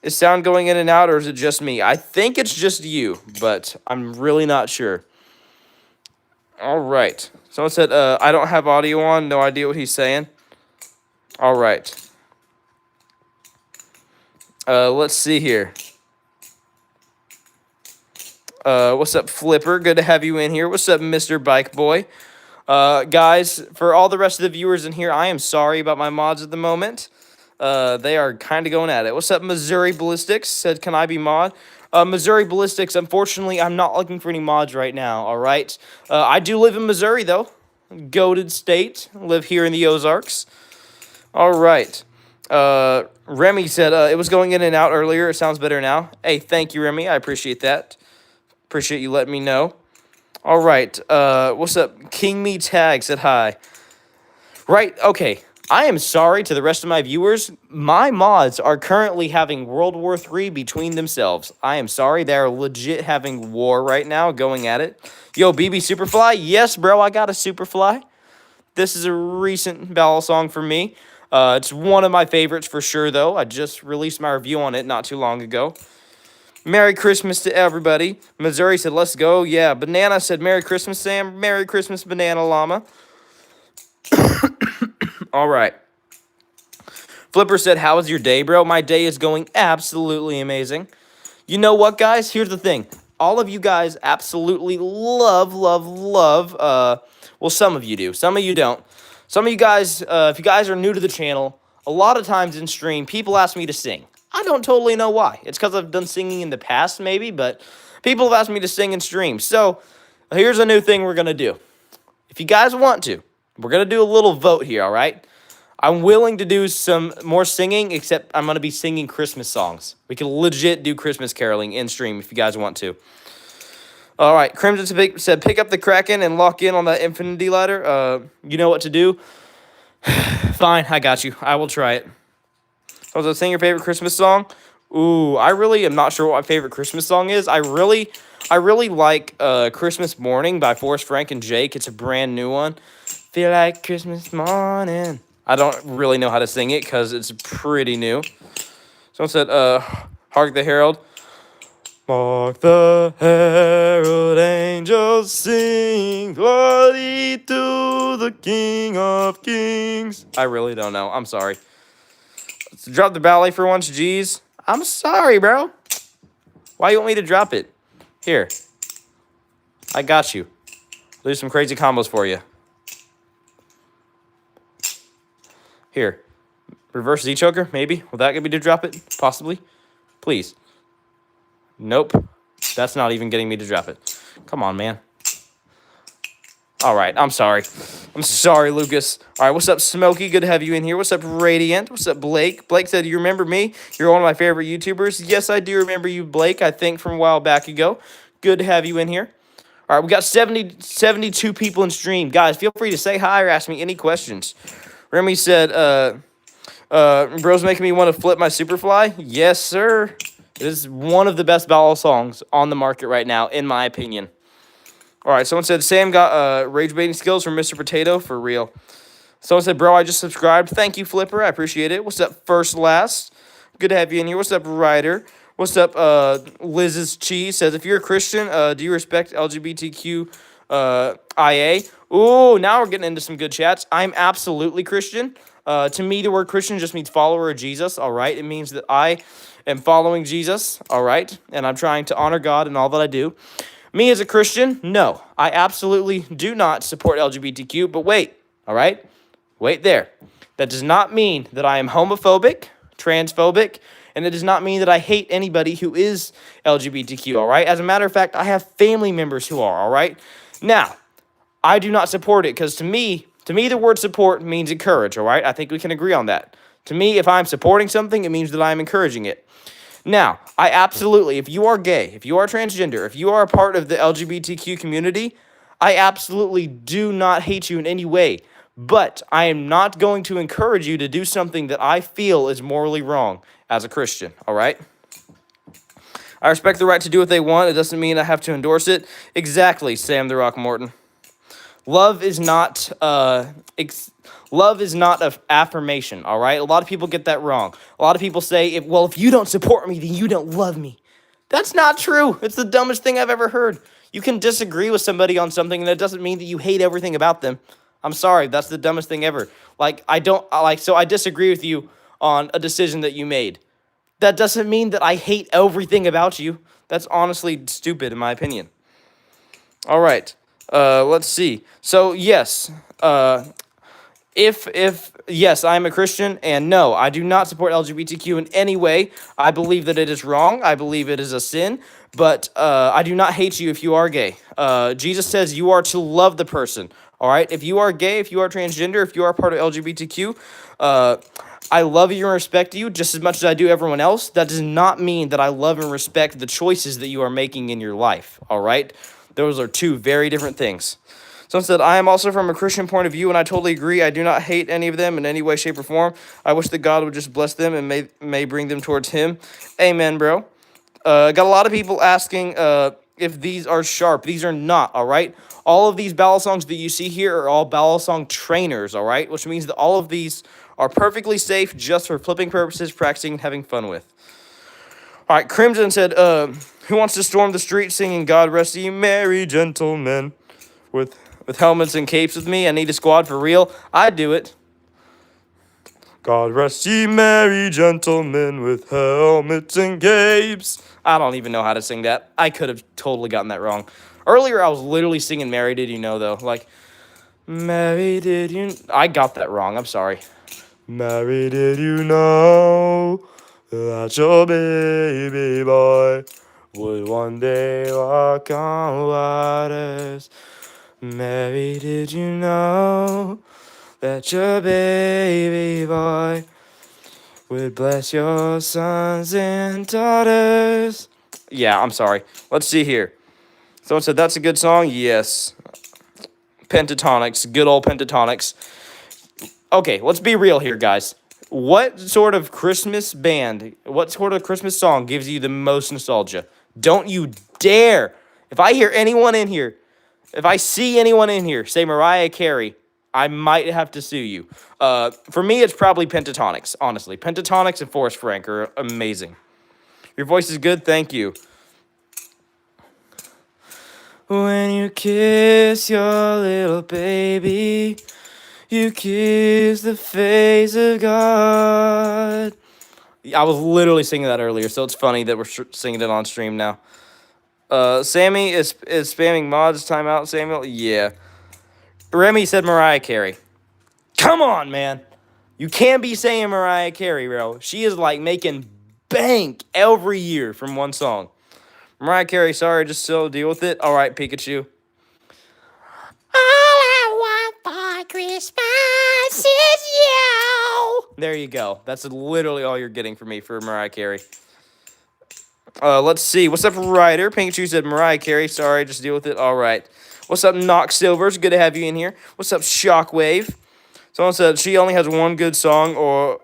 is sound going in and out, or is it just me? I think it's just you, but I'm really not sure. All right. Someone said, I don't have audio on. No idea what he's saying. All right. Let's see here. What's up, Flipper? Good to have you in here. What's up, Mr. Bike Boy? Guys, for all the rest of the viewers in here, I am sorry about my mods at the moment. They are kind of going at it. What's up, Missouri Ballistics? Said, can I be mod? Missouri Ballistics, unfortunately, I'm not looking for any mods right now, all right? I do live in Missouri, though. Goated state. Live here in the Ozarks. All right. Remy said, it was going in and out earlier. It sounds better now. Hey, thank you, Remy. I appreciate that. Appreciate you letting me know. All right. What's up? King Me Tag said hi. Right. Okay. I am sorry to the rest of my viewers. My mods are currently having World War III between themselves. I am sorry. They are legit having war right now, going at it. Yo, BB Superfly. Yes, bro. I got a Superfly. This is a recent Balisong for me. It's one of my favorites for sure, though. I just released my review on it not too long ago. Merry Christmas to everybody. Missouri said, let's go. Yeah, Banana said, Merry Christmas, Sam. Merry Christmas, Banana Llama. All right. Flipper said, how was your day, bro? My day is going absolutely amazing. You know what, guys? Here's the thing. All of you guys absolutely love, well, some of you do. Some of you don't. Some of you guys, if you guys are new to the channel, a lot of times in stream, people ask me to sing. I don't totally know why. It's because I've done singing in the past, maybe, but people have asked me to sing in stream. So, here's a new thing we're going to do. If you guys want to, we're going to do a little vote here, all right? I'm willing to do some more singing, except I'm going to be singing Christmas songs. We can legit do Christmas caroling in stream if you guys want to. All right, Crimson said, pick up the Kraken and lock in on that infinity ladder. You know what to do. Fine, I got you. I will try it. So, was sing your favorite Christmas song? Ooh, I really am not sure what my favorite Christmas song is. I really like Christmas Morning by Forrest Frank and Jake. It's a brand new one. Feel like Christmas morning. I don't really know how to sing it because it's pretty new. Someone said, Hark the Herald. Hark the herald angels sing, glory to the King of Kings. I really don't know. I'm sorry. Let's drop the ballet for once, geez. I'm sorry, bro. Why you want me to drop it? Here. I got you. Do some crazy combos for you. Here. Reverse Z-choker, maybe. Will that get me to drop it? Possibly. Please. Nope. That's not even getting me to drop it. Come on, man. All right, I'm sorry. I'm sorry, Lucas. All right, what's up, Smokey? Good to have you in here. What's up, Radiant? What's up, Blake? Blake said, you remember me? You're one of my favorite YouTubers. Yes, I do remember you, Blake, I think from a while back ago. Good to have you in here. All right, we got 72 people in stream. Guys, feel free to say hi or ask me any questions. Remy said, bro's making me want to flip my Superfly. Yes, sir. It is one of the best Balisongs on the market right now, in my opinion. All right, someone said, Sam got rage baiting skills from Mr. Potato, for real. Someone said, bro, I just subscribed. Thank you, Flipper. I appreciate it. What's up, First Last? Good to have you in here. What's up, Ryder? What's up, Liz's Cheese? Says, if you're a Christian, do you respect LGBTQ IA? Ooh, now we're getting into some good chats. I'm absolutely Christian. To me, the word Christian just means follower of Jesus, all right? It means that I am following Jesus, all right? And I'm trying to honor God in all that I do. Me as a Christian, no. I absolutely do not support LGBTQ, but wait, all right? Wait there. That does not mean that I am homophobic, transphobic, and it does not mean that I hate anybody who is LGBTQ, all right? As a matter of fact, I have family members who are, all right? Now, I do not support it because to me, the word support means encourage, all right? I think we can agree on that. To me, if I'm supporting something, it means that I'm encouraging it. Now, I absolutely, if you are gay, if you are transgender, if you are a part of the LGBTQ community, I absolutely do not hate you in any way. But I am not going to encourage you to do something that I feel is morally wrong as a Christian, all right? I respect the right to do what they want. It doesn't mean I have to endorse it. Exactly, Sam the Rock Morton. Love is not an affirmation, all right? A lot of people get that wrong. A lot of people say, if you don't support me, then you don't love me. That's not true. It's the dumbest thing I've ever heard. You can disagree with somebody on something, and that doesn't mean that you hate everything about them. I'm sorry, that's the dumbest thing ever. So I disagree with you on a decision that you made. That doesn't mean that I hate everything about you. That's honestly stupid, in my opinion. All right. Let's see. So yes, if yes, I'm a Christian, and no, I do not support LGBTQ in any way. I believe that it is wrong. I believe it is a sin. But I do not hate you if you are gay. Jesus says you are to love the person. All right. If you are gay, if you are transgender, if you are part of LGBTQ, I love you and respect you just as much as I do everyone else. That does not mean that I love and respect the choices that you are making in your life. All right. Those are two very different things. Someone said, I am also from a Christian point of view, and I totally agree. I do not hate any of them in any way, shape, or form. I wish that God would just bless them and may bring them towards Him. Amen, bro. Got a lot of people asking if these are sharp. These are not, all right? All of these balisongs that you see here are all balisong trainers, all right? Which means that all of these are perfectly safe just for flipping purposes, practicing, and having fun with. All right, Crimson said, who wants to storm the street singing God Rest Ye Merry Gentlemen with helmets and capes with me? I need a squad for real. I'd do it. God rest ye merry gentlemen with helmets and capes. I don't even know how to sing that. I could have totally gotten that wrong. Earlier, I was literally singing Mary Did You Know, though. Like, Mary Did You... I got that wrong. I'm sorry. Mary Did You Know that your baby boy would one day walk on waters? Mary, did you know that your baby boy would bless your sons and daughters? Yeah, I'm sorry. Let's see here. Someone said, that's a good song? Yes. Pentatonics. Good old Pentatonics. Okay, let's be real here, guys. What sort of Christmas band, what sort of Christmas song gives you the most nostalgia? Don't you dare. If I hear anyone in here, if I see anyone in here say Mariah Carey, I might have to sue you. For me, it's probably Pentatonics, honestly. Pentatonics and Forrest Frank are amazing. Your voice is good, thank you. When you kiss your little baby, you kiss the face of God. I was literally singing that earlier, so it's funny that we're singing it on stream now. Sammy is spamming mods. Timeout, Samuel. Yeah. Remy said Mariah Carey. Come on, man. You can't be saying Mariah Carey, bro. She is like making bank every year from one song. Mariah Carey, sorry, just still deal with it. All right, Pikachu. All I want for Christmas is you. There you go. That's literally all you're getting from me for Mariah Carey. Let's see. What's up, Ryder? Pikachu said Mariah Carey. Sorry, just deal with it. All right. What's up, Nox Silvers? Good to have you in here. What's up, Shockwave? Someone said she only has one good song, or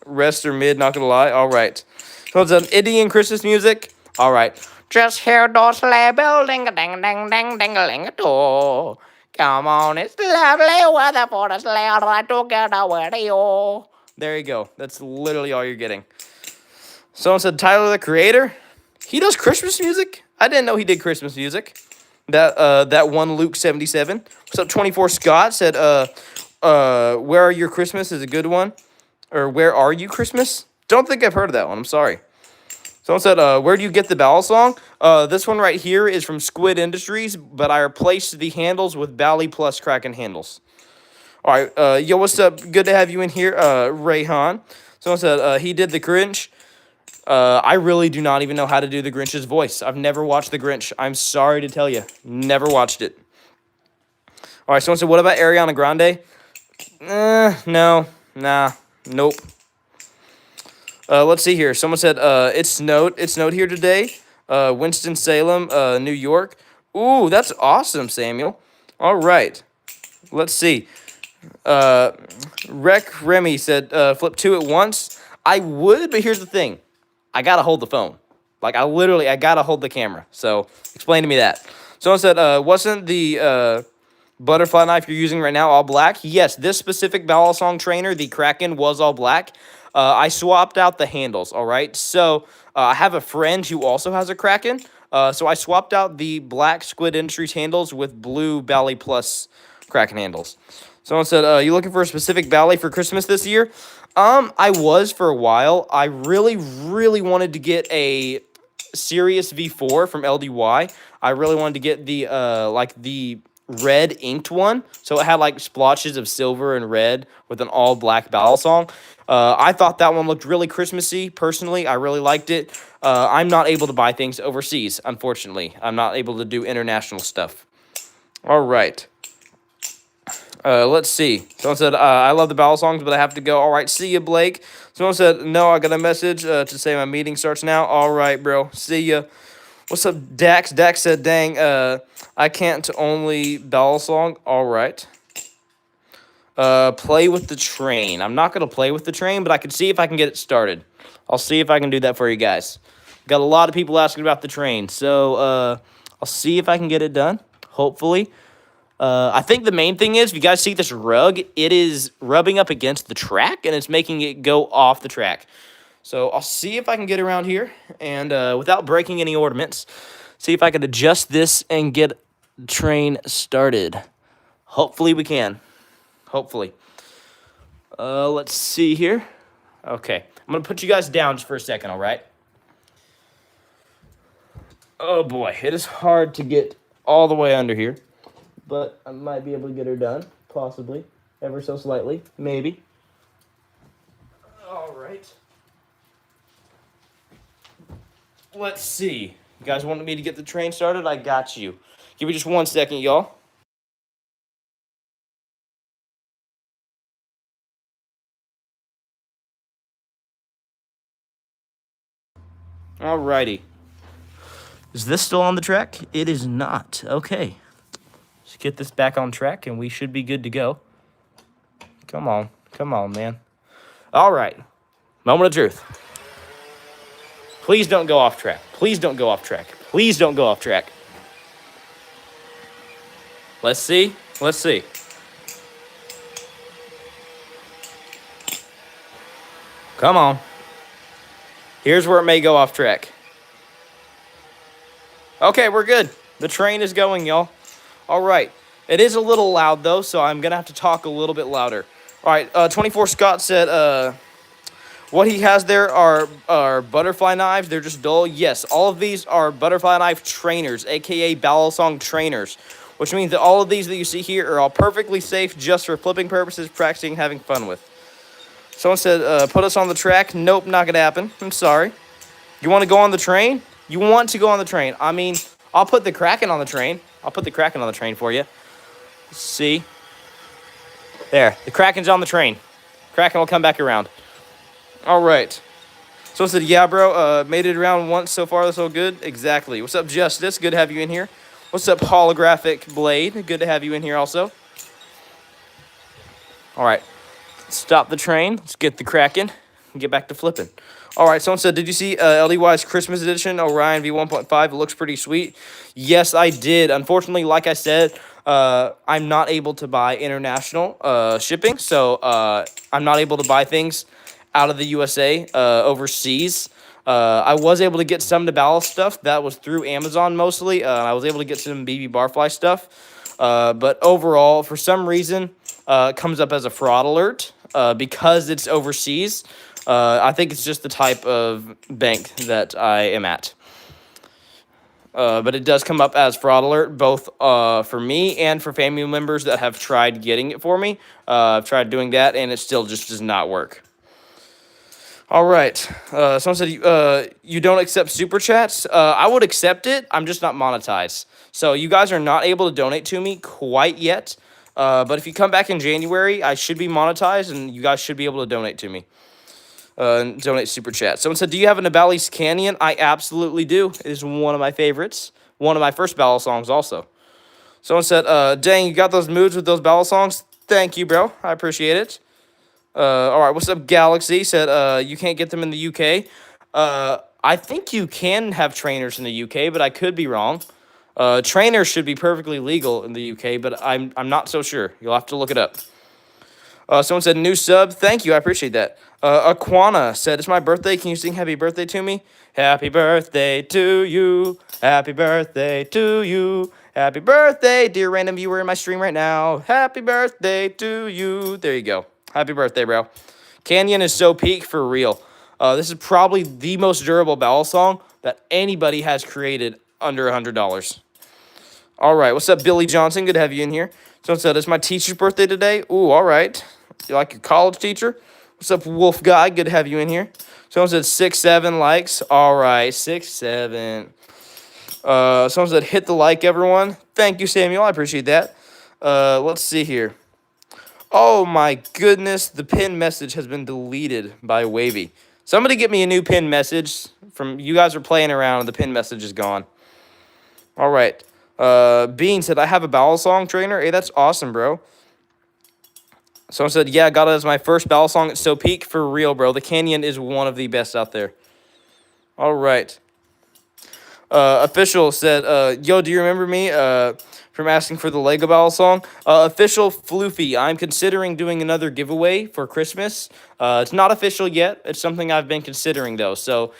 rest or mid. Not gonna lie. All right. Someone said Indian Christmas music. All right. Just hear those sleigh bells, ding a ding ding ding ding a ling a door. Come on, it's lovely weather for the sleigh ride together with you. There you go. That's literally all you're getting. Someone said Tyler, the Creator. He does Christmas music? I didn't know he did Christmas music. That one Luke 77. What's up, 24 Scott said, Where Are Your Christmas is a good one. Or Where Are You Christmas? Don't think I've heard of that one. I'm sorry. Someone said, where do you get the Balisong? This one right here is from Squid Industries, but I replaced the handles with Bali Plus Kraken handles. All right, yo, what's up? Good to have you in here, Rayhan. Someone said, he did the Grinch. I really do not even know how to do the Grinch's voice. I've never watched the Grinch. I'm sorry to tell you. Never watched it. All right, someone said, what about Ariana Grande? No. Nah. Nope. Let's see here. Someone said, it snowed here today. Winston-Salem, New York. Ooh, that's awesome, Samuel. All right. Let's see. Rec Remy said, flip two at once. I would, but here's the thing. I gotta hold the phone. Like, I gotta hold the camera. So, explain to me that. Someone said, wasn't the butterfly knife you're using right now all black? Yes, this specific Balisong trainer, the Kraken, was all black. I swapped out the handles, all right? So, I have a friend who also has a Kraken. So, I swapped out the black Squid Industries handles with blue Bali Plus Kraken handles. Someone said, you looking for a specific Bali for Christmas this year? I was for a while. I really, really wanted to get a Serious V4 from LDY. I really wanted to get the like the red inked one, so it had like splotches of silver and red with an all black Balisong. I thought that one looked really Christmassy. Personally, I really liked it. I'm not able to buy things overseas, unfortunately. I'm not able to do international stuff. All right. Let's see. Someone said, I love the Balisongs, but I have to go. All right, see you, Blake. Someone said, no, I got a message to say my meeting starts now. All right, bro. See ya. What's up, Dax? Dax said, dang, I can't only Balisong. All right. Play with the train. I'm not going to play with the train, but I can see if I can get it started. I'll see if I can do that for you guys. Got a lot of people asking about the train, so I'll see if I can get it done, hopefully. I think the main thing is, if you guys see this rug, it is rubbing up against the track, and it's making it go off the track. So I'll see if I can get around here, and without breaking any ornaments, see if I can adjust this and get the train started. Hopefully we can. Hopefully. Let's see here. Okay. I'm going to put you guys down just for a second, all right? Oh, boy. It is hard to get all the way under here. But I might be able to get her done, possibly, ever so slightly, maybe. All right. Let's see. You guys wanted me to get the train started? I got you. Give me just 1 second, y'all. Alrighty. Is this still on the track? It is not. Okay. Let's get this back on track, and we should be good to go. Come on. Come on, man. All right. Moment of truth. Please don't go off track. Please don't go off track. Please don't go off track. Let's see. Let's see. Come on. Here's where it may go off track. Okay, we're good. The train is going, y'all. All right. It is a little loud, though, so I'm going to have to talk a little bit louder. All right, 24 Scott said, what he has there are butterfly knives. They're just dull. Yes, all of these are butterfly knife trainers, a.k.a. Balisong trainers, which means that all of these that you see here are all perfectly safe just for flipping purposes, practicing, having fun with. Someone said, put us on the track. Nope, not going to happen. I'm sorry. You want to go on the train? You want to go on the train. I mean, I'll put the Kraken on the train. I'll put the Kraken on the train for you. Let's see. There. The Kraken's on the train. Kraken will come back around. All right. So I said, yeah, bro. Made it around once so far. That's all good. Exactly. What's up, Justice? Good to have you in here. What's up, Holographic Blade? Good to have you in here also. All right. Stop the train. Let's get the Kraken and get back to flipping. All right, someone said, did you see LDY's Christmas edition, Orion V1.5? It looks pretty sweet. Yes, I did. Unfortunately, like I said, I'm not able to buy international shipping, so I'm not able to buy things out of the USA overseas. I was able to get some Dabal stuff. That was through Amazon mostly. I was able to get some BB Barfly stuff. But overall, for some reason, it comes up as a fraud alert because it's overseas. I think it's just the type of bank that I am at. But it does come up as fraud alert, both for me and for family members that have tried getting it for me. I've tried doing that, and it still just does not work. All right. Someone said, you don't accept Super Chats? I would accept it. I'm just not monetized. So you guys are not able to donate to me quite yet. But if you come back in January, I should be monetized, and you guys should be able to donate to me. Donate Super Chat. Someone said, do you have an Abali's Canyon? I absolutely do. It is one of my favorites. One of my first Balisongs also. Someone said, dang, you got those moods with those Balisongs? Thank you, bro. I appreciate it. All right, what's up, Galaxy? Said, you can't get them in the UK. I think you can have trainers in the UK, but I could be wrong. Trainers should be perfectly legal in the UK, but I'm not so sure. You'll have to look it up. Someone said, new sub. Thank you. I appreciate that. Aquana said, it's my birthday. Can you sing happy birthday to me? Happy birthday to you. Happy birthday to you. Happy birthday, dear random viewer in my stream right now. Happy birthday to you. There you go. Happy birthday, bro. Canyon is so peak for real. This is probably the most durable Balisong, that anybody has created under $100. All right, what's up, Billy Johnson? Good to have you in here. Someone said, it's my teacher's birthday today. Ooh, all right. You like your college teacher? What's up, Wolf Guy? Good to have you in here. Someone said 6-7 likes. All right, 6-7. Someone said, hit the like, everyone. Thank you, Samuel. I appreciate that. Let's see here. Oh, my goodness. The pin message has been deleted by Wavy. Somebody get me a new pin message. You guys are playing around, and the pin message is gone. All right. Bean said, I have a Balisong trainer. Hey, that's awesome, bro. Someone said, yeah, got it as my first Balisong at So Peak. For real, bro. The Canyon is one of the best out there. All right. Official said, yo, do you remember me from asking for the Lego Balisong? Official Floofy, I'm considering doing another giveaway for Christmas. It's not official yet. It's something I've been considering, though. So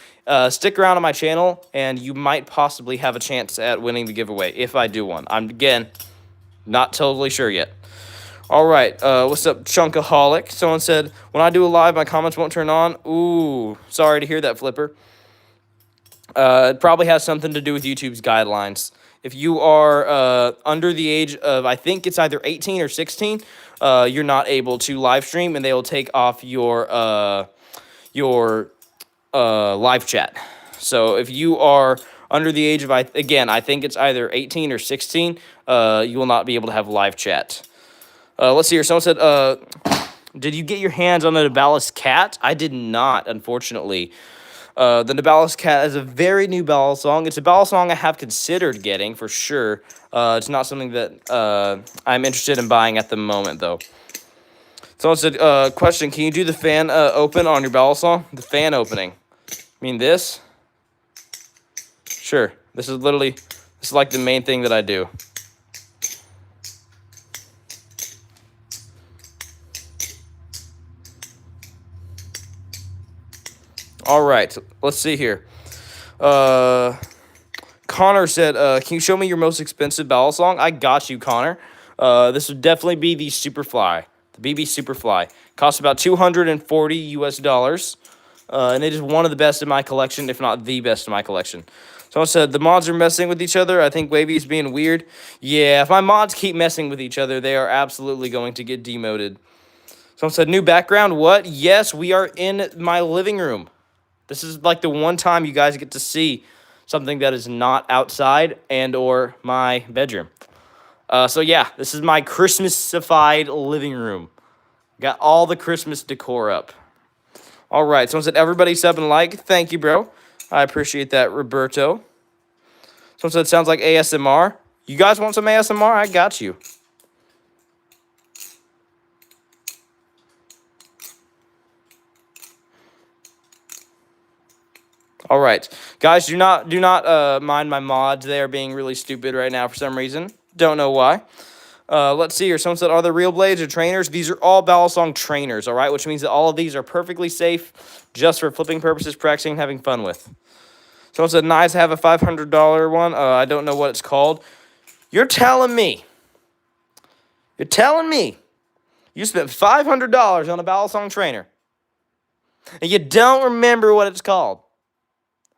stick around on my channel, and you might possibly have a chance at winning the giveaway if I do one. I'm, again, not totally sure yet. All right, what's up, Chunkaholic? Someone said, when I do a live, my comments won't turn on. Ooh, sorry to hear that, Flipper. It probably has something to do with YouTube's guidelines. If you are under the age of, I think it's either 18 or 16, you're not able to live stream, and they will take off your live chat. So if you are under the age of, again, I think it's either 18 or 16, you will not be able to have live chat. Let's see here. Someone said, did you get your hands on the Nabalis cat? I did not, unfortunately. The Nabalis cat is a very new Balisong. It's a Balisong I have considered getting, for sure. It's not something that I'm interested in buying at the moment, though. Someone said, question, can you do the fan open on your Balisong? The fan opening. I mean this? Sure. This is like the main thing that I do. All right, let's see here. Connor said, can you show me your most expensive Balisong? I got you, Connor. This would definitely be the Superfly, the BB Superfly. Costs about $240 US, and it is one of the best in my collection, if not the best in my collection. Someone said, the mods are messing with each other. I think Wavy is being weird. Yeah, if my mods keep messing with each other, they are absolutely going to get demoted. Someone said, new background, what? Yes, we are in my living room. This is like the one time you guys get to see something that is not outside and or my bedroom. So yeah, this is my Christmasified living room. Got all the Christmas decor up. All right, someone said, everybody sub and like. Thank you, bro. I appreciate that, Roberto. Someone said, sounds like ASMR. You guys want some ASMR? I got you. All right, guys, do not mind my mods. They are being really stupid right now for some reason. Don't know why. Let's see here. Someone said, are the real blades or trainers? These are all Balisong trainers, all right, which means that all of these are perfectly safe just for flipping purposes, practicing, and having fun with. Someone said, nice, have a $500 one. I don't know what it's called. You're telling me you spent $500 on a Balisong trainer, and you don't remember what it's called.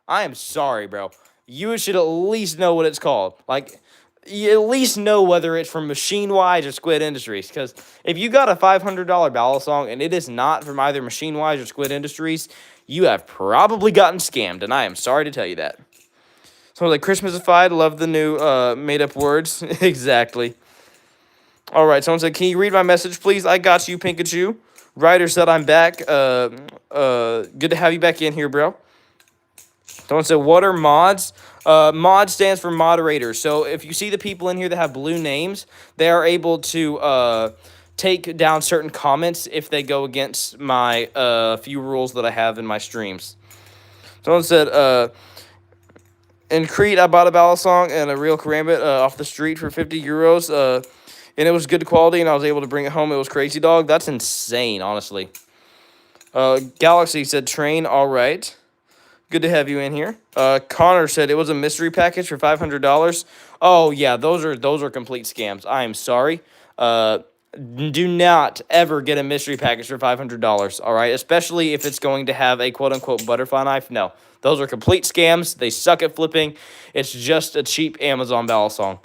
I am sorry, bro. You should at least know what it's called. Like, you at least know whether it's from Machine Wise or Squid Industries. Because if you got a $500 Balisong and it is not from either Machine Wise or Squid Industries, you have probably gotten scammed, and I am sorry to tell you that. So, like, Christmasified, love the new made-up words. Exactly. All right, someone said, can you read my message, please? I got you, Pikachu. Ryder said, I'm back. Good to have you back in here, bro. Someone said, what are mods? Mod stands for moderators. So if you see the people in here that have blue names, they are able to take down certain comments if they go against my few rules that I have in my streams. Someone said, in Crete, I bought a Balisong and a real Karambit off the street for 50 euros. And it was good quality, and I was able to bring it home. It was crazy, dog. That's insane, honestly. Galaxy said, train, all right. Good to have you in here. Connor said it was a mystery package for $500. Oh yeah, those are complete scams. I am sorry. Do not ever get a mystery package for $500, all right? Especially if it's going to have a quote-unquote butterfly knife. No, those are complete scams. They suck at flipping. It's just a cheap Amazon balisong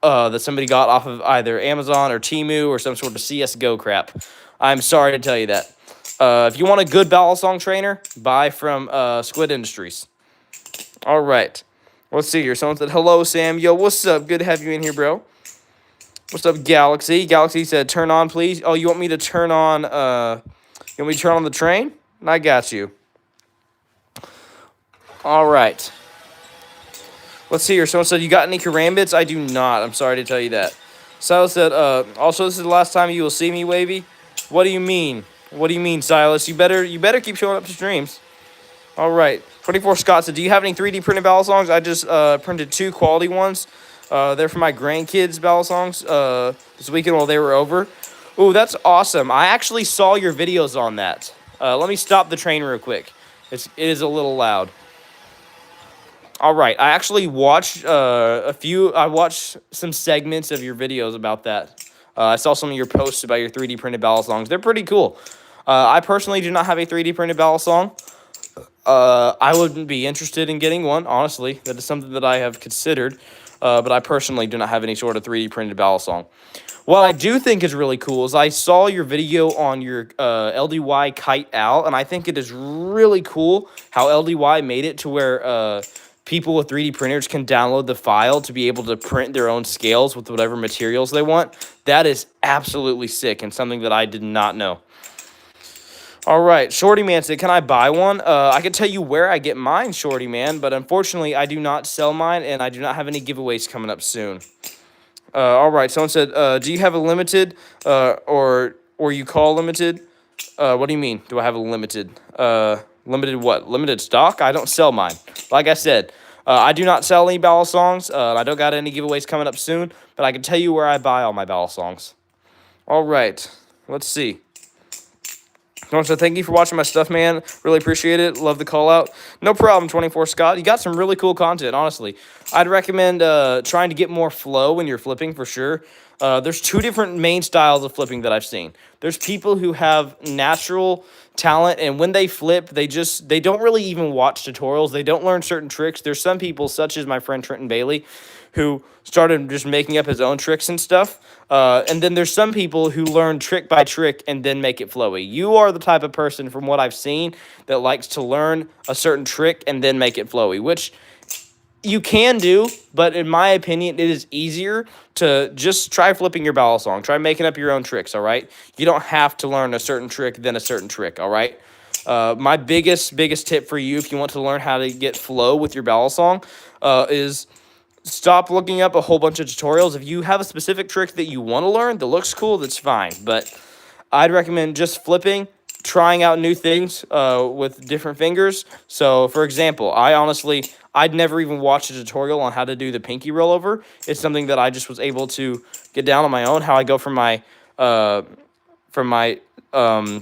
that somebody got off of either Amazon or Temu or some sort of CSGO crap. I'm sorry to tell you that. If you want a good balisong trainer, buy from Squid Industries. All right. Let's see here. Someone said, hello, Sam. Yo, what's up? Good to have you in here, bro. What's up, Galaxy? Galaxy said, turn on, please. Oh, you want me to turn on, you want me to turn on the train? I got you. All right. Let's see here. Someone said, you got any karambits? I do not. I'm sorry to tell you that. Silas said, also, this is the last time you will see me, Wavy. What do you mean? What do you mean, Silas? You better keep showing up to streams. All right. 24 Scott said, do you have any 3D printed balisongs? I just printed 2 quality ones. They're for my grandkids' balisongs this weekend while they were over. Ooh, that's awesome. I actually saw your videos on that. Let me stop the train real quick. It is a little loud. All right. I actually watched I watched some segments of your videos about that. I saw some of your posts about your 3D printed balisongs. They're pretty cool. I personally do not have a 3D printed balisong. I wouldn't be interested in getting one, honestly. That is something that I have considered. But I personally do not have any sort of 3D printed balisong. What I do think is really cool is I saw your video on your LDY Kite Owl, and I think it is really cool how LDY made it to where people with 3D printers can download the file to be able to print their own scales with whatever materials they want. That is absolutely sick and something that I did not know. All right, Shorty Man said, can I buy one? I can tell you where I get mine, Shorty Man, but unfortunately, I do not sell mine, and I do not have any giveaways coming up soon. All right, someone said, do you have a limited, or you call limited? What do you mean, do I have a limited? Limited what? Limited stock? I don't sell mine. Like I said, I do not sell any balisongs. I don't got any giveaways coming up soon, but I can tell you where I buy all my balisongs. All right, let's see. So thank you for watching my stuff, man. Really appreciate it. Love the call out. No problem, 24 Scott. You got some really cool content, honestly. I'd recommend trying to get more flow when you're flipping for sure. There's 2 different main styles of flipping that I've seen. There's people who have natural talent, and when they flip, they don't really even watch tutorials. They don't learn certain tricks. There's some people, such as my friend Trenton Bailey, who started just making up his own tricks and stuff. And then there's some people who learn trick by trick and then make it flowy. You are the type of person, from what I've seen, that likes to learn a certain trick and then make it flowy, which you can do, but in my opinion, it is easier to just try flipping your balisong. Try making up your own tricks, all right? You don't have to learn a certain trick, then a certain trick, all right? My biggest tip for you if you want to learn how to get flow with your balisong is stop looking up a whole bunch of tutorials. If you have a specific trick that you want to learn that looks cool, that's fine. But I'd recommend just flipping, trying out new things with different fingers. So, for example, I'd never even watched a tutorial on how to do the pinky rollover. It's something that I just was able to get down on my own, how I go from my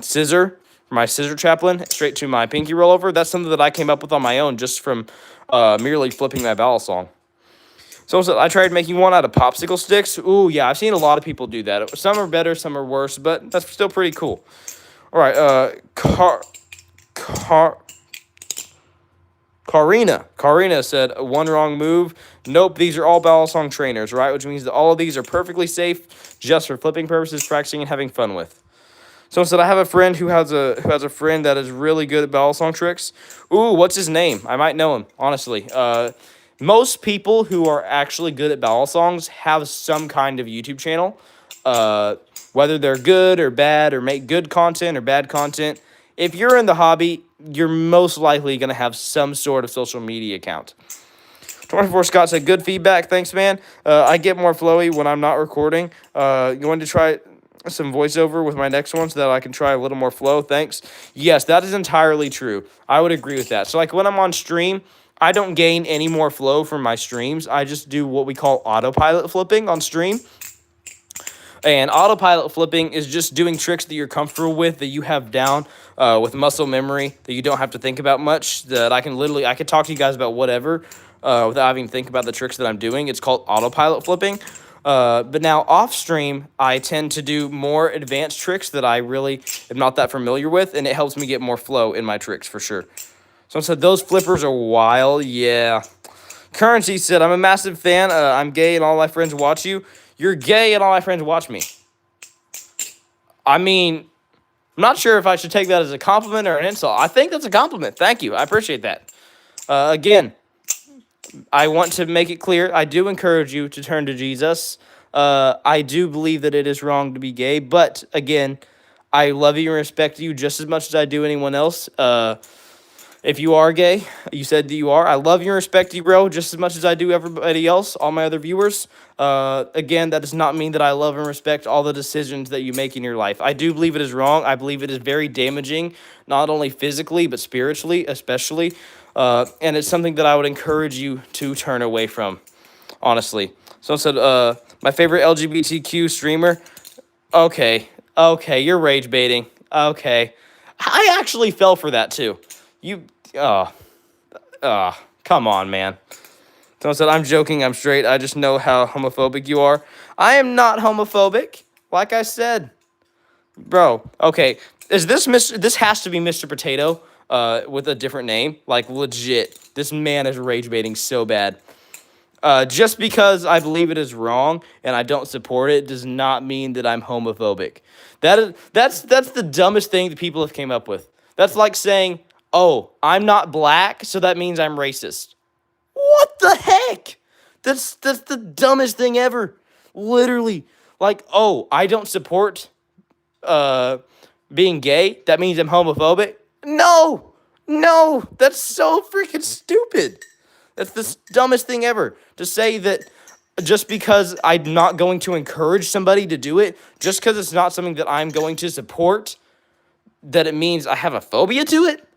scissor chaplain straight to my pinky rollover. That's something that I came up with on my own just from merely flipping my balisong. So I tried making one out of popsicle sticks. Ooh, yeah, I've seen a lot of people do that. Some are better, some are worse, but that's still pretty cool. All right, Karina said, one wrong move. Nope, these are all balisong trainers, right? Which means that all of these are perfectly safe just for flipping purposes, practicing, and having fun with. Someone said, I have a friend who has a friend that is really good at balisong tricks. Ooh, what's his name? I might know him, honestly. Most people who are actually good at balisongs have some kind of YouTube channel. Whether they're good or bad or make good content or bad content. If you're in the hobby, you're most likely going to have some sort of social media account. 24 Scott said, good feedback. Thanks, man. I get more flowy when I'm not recording. You want to try some voiceover with my next one so that I can try a little more flow? Thanks. Yes, that is entirely true. I would agree with that. So, like, when I'm on stream, I don't gain any more flow from my streams. I just do what we call autopilot flipping on stream. And autopilot flipping is just doing tricks that you're comfortable with, that you have down with muscle memory, that you don't have to think about much, that I can talk to you guys about whatever without having to think about the tricks that I'm doing. It's called autopilot flipping. But now off stream, I tend to do more advanced tricks that I really am not that familiar with, and it helps me get more flow in my tricks for sure. So I said those flippers are wild. Yeah. Currency said, I'm a massive fan. I'm gay and all my friends watch you. You're gay and all my friends watch me. I mean, I'm not sure if I should take that as a compliment or an insult. I think that's a compliment. Thank you. I appreciate that. Again, I want to make it clear. I do encourage you to turn to Jesus. I do believe that it is wrong to be gay. But again, I love you and respect you just as much as I do anyone else. If you are gay, you said that you are. I love you and respect you, bro, just as much as I do everybody else, all my other viewers. Again, that does not mean that I love and respect all the decisions that you make in your life. I do believe it is wrong. I believe it is very damaging, not only physically, but spiritually, especially. And it's something that I would encourage you to turn away from, honestly. Someone said, my favorite LGBTQ streamer. Okay, you're rage baiting. Okay. I actually fell for that, too. Come on, man. Someone said, I'm joking, I'm straight. I just know how homophobic you are. I am not homophobic. Like I said. Bro, okay. Is this this has to be Mr. Potato with a different name? Like, legit. This man is rage baiting so bad. Just because I believe it is wrong and I don't support it does not mean that I'm homophobic. That's the dumbest thing that people have came up with. That's like saying, oh, I'm not black, so that means I'm racist. What the heck? That's the dumbest thing ever. Literally. Like, oh, I don't support being gay. That means I'm homophobic. No, that's so freaking stupid. That's the dumbest thing ever. To say that just because I'm not going to encourage somebody to do it, just because it's not something that I'm going to support, that it means I have a phobia to it?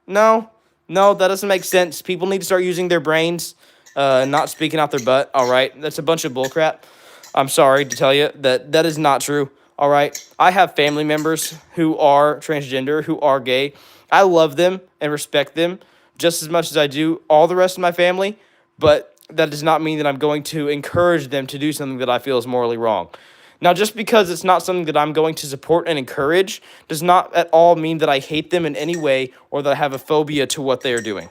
No, that doesn't make sense. People need to start using their brains, not speaking out their butt, all right? That's a bunch of bullcrap. I'm sorry to tell you that is not true, all right? I have family members who are transgender, who are gay. I love them and respect them just as much as I do all the rest of my family, but that does not mean that I'm going to encourage them to do something that I feel is morally wrong. Now, just because it's not something that I'm going to support and encourage does not at all mean that I hate them in any way or that I have a phobia to what they are doing.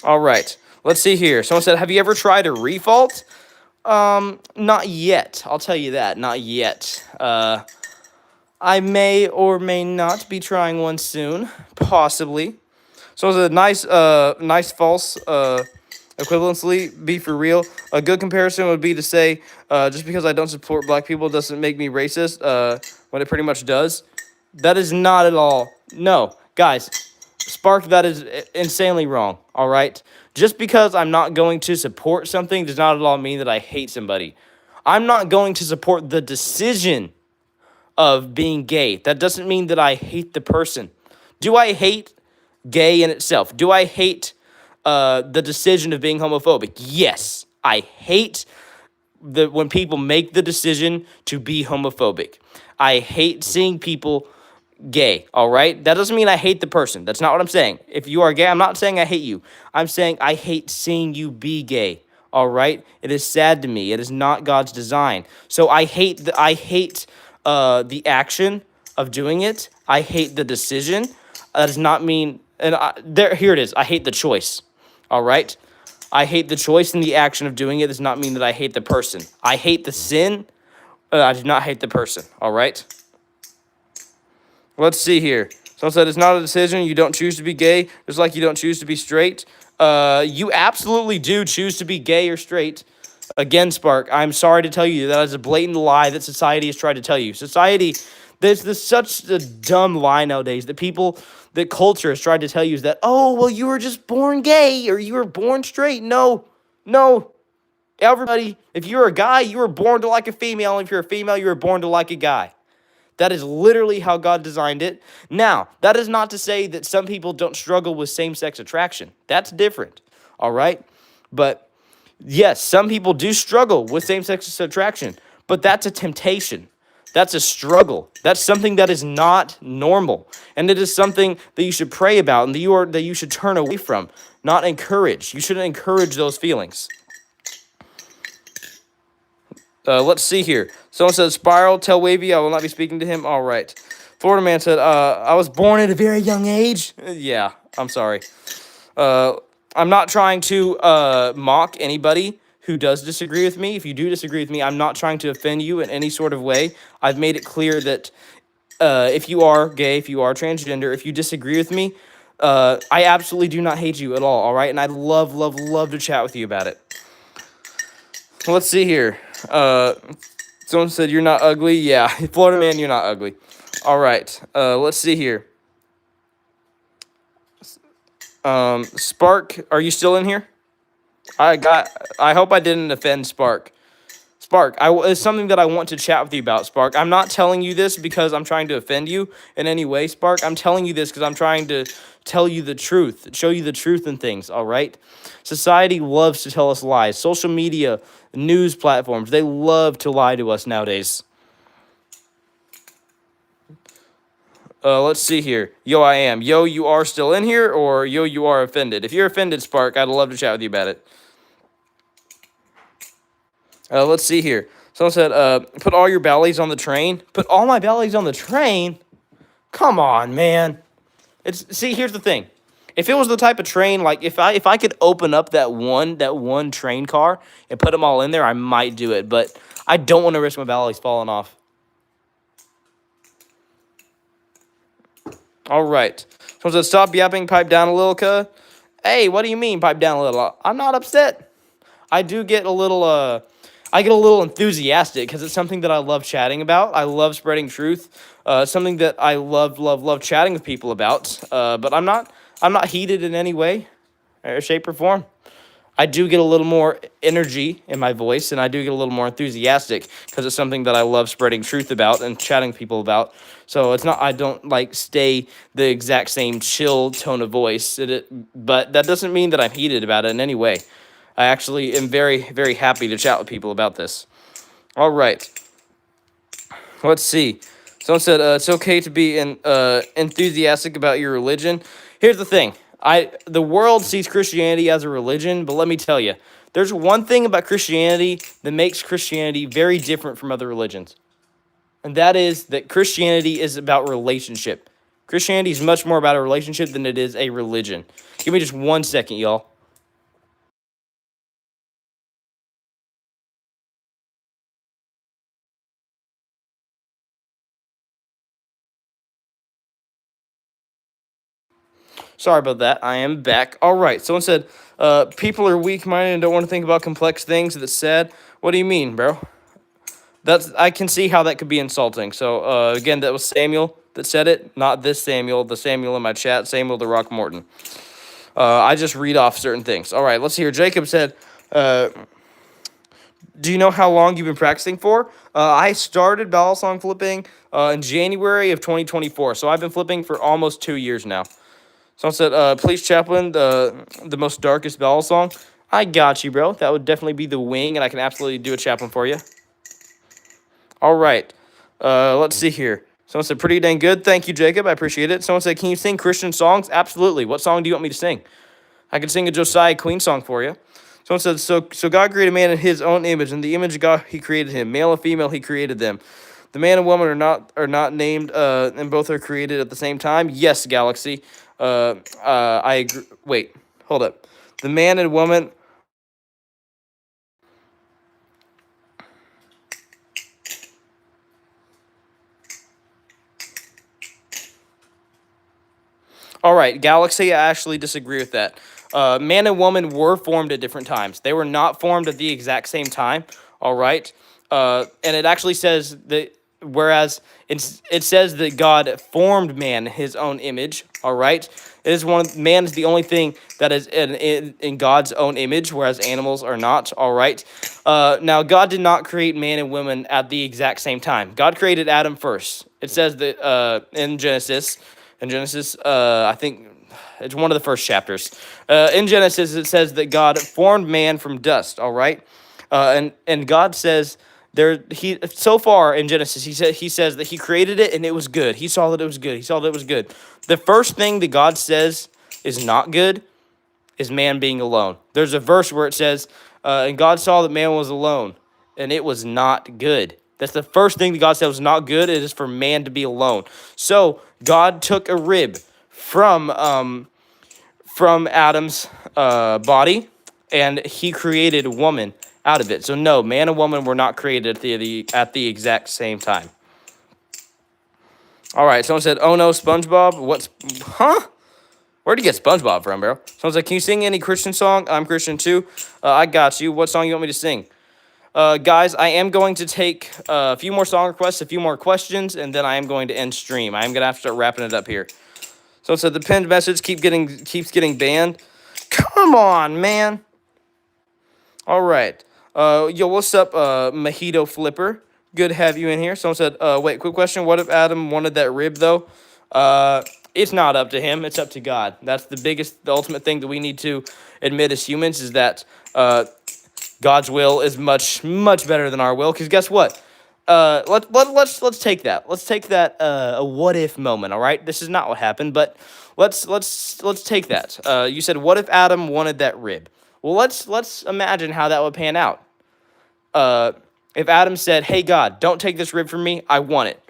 All right, let's see here. Someone said, have you ever tried a refault? Not yet. I'll tell you that, not yet. I may or may not be trying one soon, possibly. So it's a nice false equivalently, be for real. A good comparison would be to say, just because I don't support black people doesn't make me racist, when it pretty much does. That is not at all. No, guys, Spark, that is insanely wrong, all right? Just because I'm not going to support something does not at all mean that I hate somebody. I'm not going to support the decision of being gay. That doesn't mean that I hate the person. Do I hate gay in itself? Do I hate the decision of being homophobic? Yes, I hate when people make the decision to be homophobic. I hate seeing people gay, all right? That doesn't mean I hate the person. That's not what I'm saying. If you are gay, I'm not saying I hate you. I'm saying I hate seeing you be gay, all right? It is sad to me. It is not God's design. So I hate the action of doing it. I hate the decision. That does not mean, here it is. I hate the choice, all right? I hate the choice and the action of doing it does not mean that I hate the person. I hate the sin. I do not hate the person, all right? Let's see here. Someone said it's not a decision. You don't choose to be gay, just like you don't choose to be straight. You absolutely do choose to be gay or straight. Again, Spark, I'm sorry to tell you that is a blatant lie that society has tried to tell you. Society, there's such a dumb lie nowadays that culture has tried to tell you is that, oh, well, you were just born gay or you were born straight. No. Everybody, if you're a guy, you were born to like a female. And if you're a female, you were born to like a guy. That is literally how God designed it. Now, that is not to say that some people don't struggle with same-sex attraction. That's different, all right? But yes, some people do struggle with same-sex attraction, but that's a temptation. That's a struggle. That's something that is not normal, and it is something that you should pray about and that you should turn away from, not encourage. You shouldn't encourage those feelings. Let's see here. Someone said, Spiral, tell Wavy I will not be speaking to him. All right. Florida man said, I was born at a very young age. Yeah, I'm sorry. Uh, I'm not trying to mock anybody who does disagree with me. If you do disagree with me, I'm not trying to offend you in any sort of way. I've made it clear that if you are gay, if you are transgender, if you disagree with me, I absolutely do not hate you at all right? And I'd love, love, love to chat with you about it. Let's see here. Someone said, you're not ugly. Yeah, Florida man, you're not ugly. All right. Let's see here. Spark, are you still in here? I hope I didn't offend Spark. Spark, it's something that I want to chat with you about, Spark. I'm not telling you this because I'm trying to offend you in any way, Spark. I'm telling you this because I'm trying to tell you the truth, show you the truth in things, all right? Society loves to tell us lies. Social media, news platforms, they love to lie to us nowadays. Let's see here. Yo, I am. Yo, you are still in here, or yo, you are offended. If you're offended, Spark, I'd love to chat with you about it. Let's see here. Someone said, put all your ballets on the train. Put all my ballets on the train? Come on, man. See, here's the thing. If it was the type of train, like if I could open up that one train car and put them all in there, I might do it. But I don't want to risk my ballets falling off. All right. Someone said, stop yapping, pipe down a little, cuh. Hey, what do you mean, pipe down a little? I'm not upset. I do get a little, I get a little enthusiastic because it's something that I love chatting about. I love spreading truth. Something that I love, love, love chatting with people about. But I'm not heated in any way, or shape, or form. I do get a little more energy in my voice, and I do get a little more enthusiastic because it's something that I love spreading truth about and chatting with people about. So it's not, I don't like stay the exact same chill tone of voice, but that doesn't mean that I'm heated about it in any way. I actually am very, very happy to chat with people about this. All right. Let's see. Someone said it's okay to be enthusiastic about your religion. Here's the thing. The world sees Christianity as a religion, but let me tell you, there's one thing about Christianity that makes Christianity very different from other religions. And that is that Christianity is about relationship. Christianity is much more about a relationship than it is a religion. Give me just 1 second, y'all. Sorry about that. I am back. All right. Someone said, people are weak-minded and don't want to think about complex things. That's sad. What do you mean, bro? I can see how that could be insulting. So, again, that was Samuel that said it, not this Samuel, the Samuel in my chat, Samuel the Rock Morton. I just read off certain things. All right, let's see here. Jacob said, do you know how long you've been practicing for? I started balisong flipping in January of 2024, so I've been flipping for almost 2 years now. Someone said, please, Chaplain, the most darkest balisong. I got you, bro. That would definitely be the wing, and I can absolutely do a Chaplain for you. All right. Let's see here. Someone said, pretty dang good. Thank you, Jacob. I appreciate it. Someone said, can you sing Christian songs? Absolutely. What song do you want me to sing? I can sing a Josiah Queen song for you. Someone said, so God created man in his own image. In the image of God, he created him. Male and female, he created them. The man and woman are not named, and both are created at the same time. Yes, Galaxy. I agree. Wait, hold up. The man and woman. All right, Galaxy, I actually disagree with that. Man and woman were formed at different times. They were not formed at the exact same time. All right. And it actually says that, whereas it says that God formed man in his own image. All right. Man is the only thing that is in God's own image, whereas animals are not. All right. Now, God did not create man and woman at the exact same time. God created Adam first. It says that in Genesis. In Genesis, I think it's one of the first chapters. In Genesis, it says that God formed man from dust. All right, and God says so far in Genesis, he says that he created it and it was good. He saw that it was good. He saw that it was good. The first thing that God says is not good is man being alone. There's a verse where it says, and God saw that man was alone, and it was not good. That's the first thing that God said was not good. It is for man to be alone. So God took a rib from Adam's body, and he created woman out of it. So no, man and woman were not created at the exact same time. All right, someone said, "Oh no, SpongeBob." Huh? Where'd you get SpongeBob from, bro? Someone said, "Can you sing any Christian song?" I'm Christian too. I got you. What song you want me to sing? Guys, I am going to take a few more song requests, a few more questions, and then I am going to end stream. I am gonna have to start wrapping it up here. So it said the pinned message keeps getting banned. Come on, man. All right. Yo, what's up, Mojito Flipper? Good to have you in here. Someone said, wait, quick question. What if Adam wanted that rib, though? It's not up to him. It's up to God. That's the ultimate thing that we need to admit as humans is that God's will is much, much better than our will. Because guess what? Let's take that. Let's take that a what if moment. All right, this is not what happened, but let's take that. You said, what if Adam wanted that rib? Well, let's imagine how that would pan out. If Adam said, "Hey God, don't take this rib from me. I want it."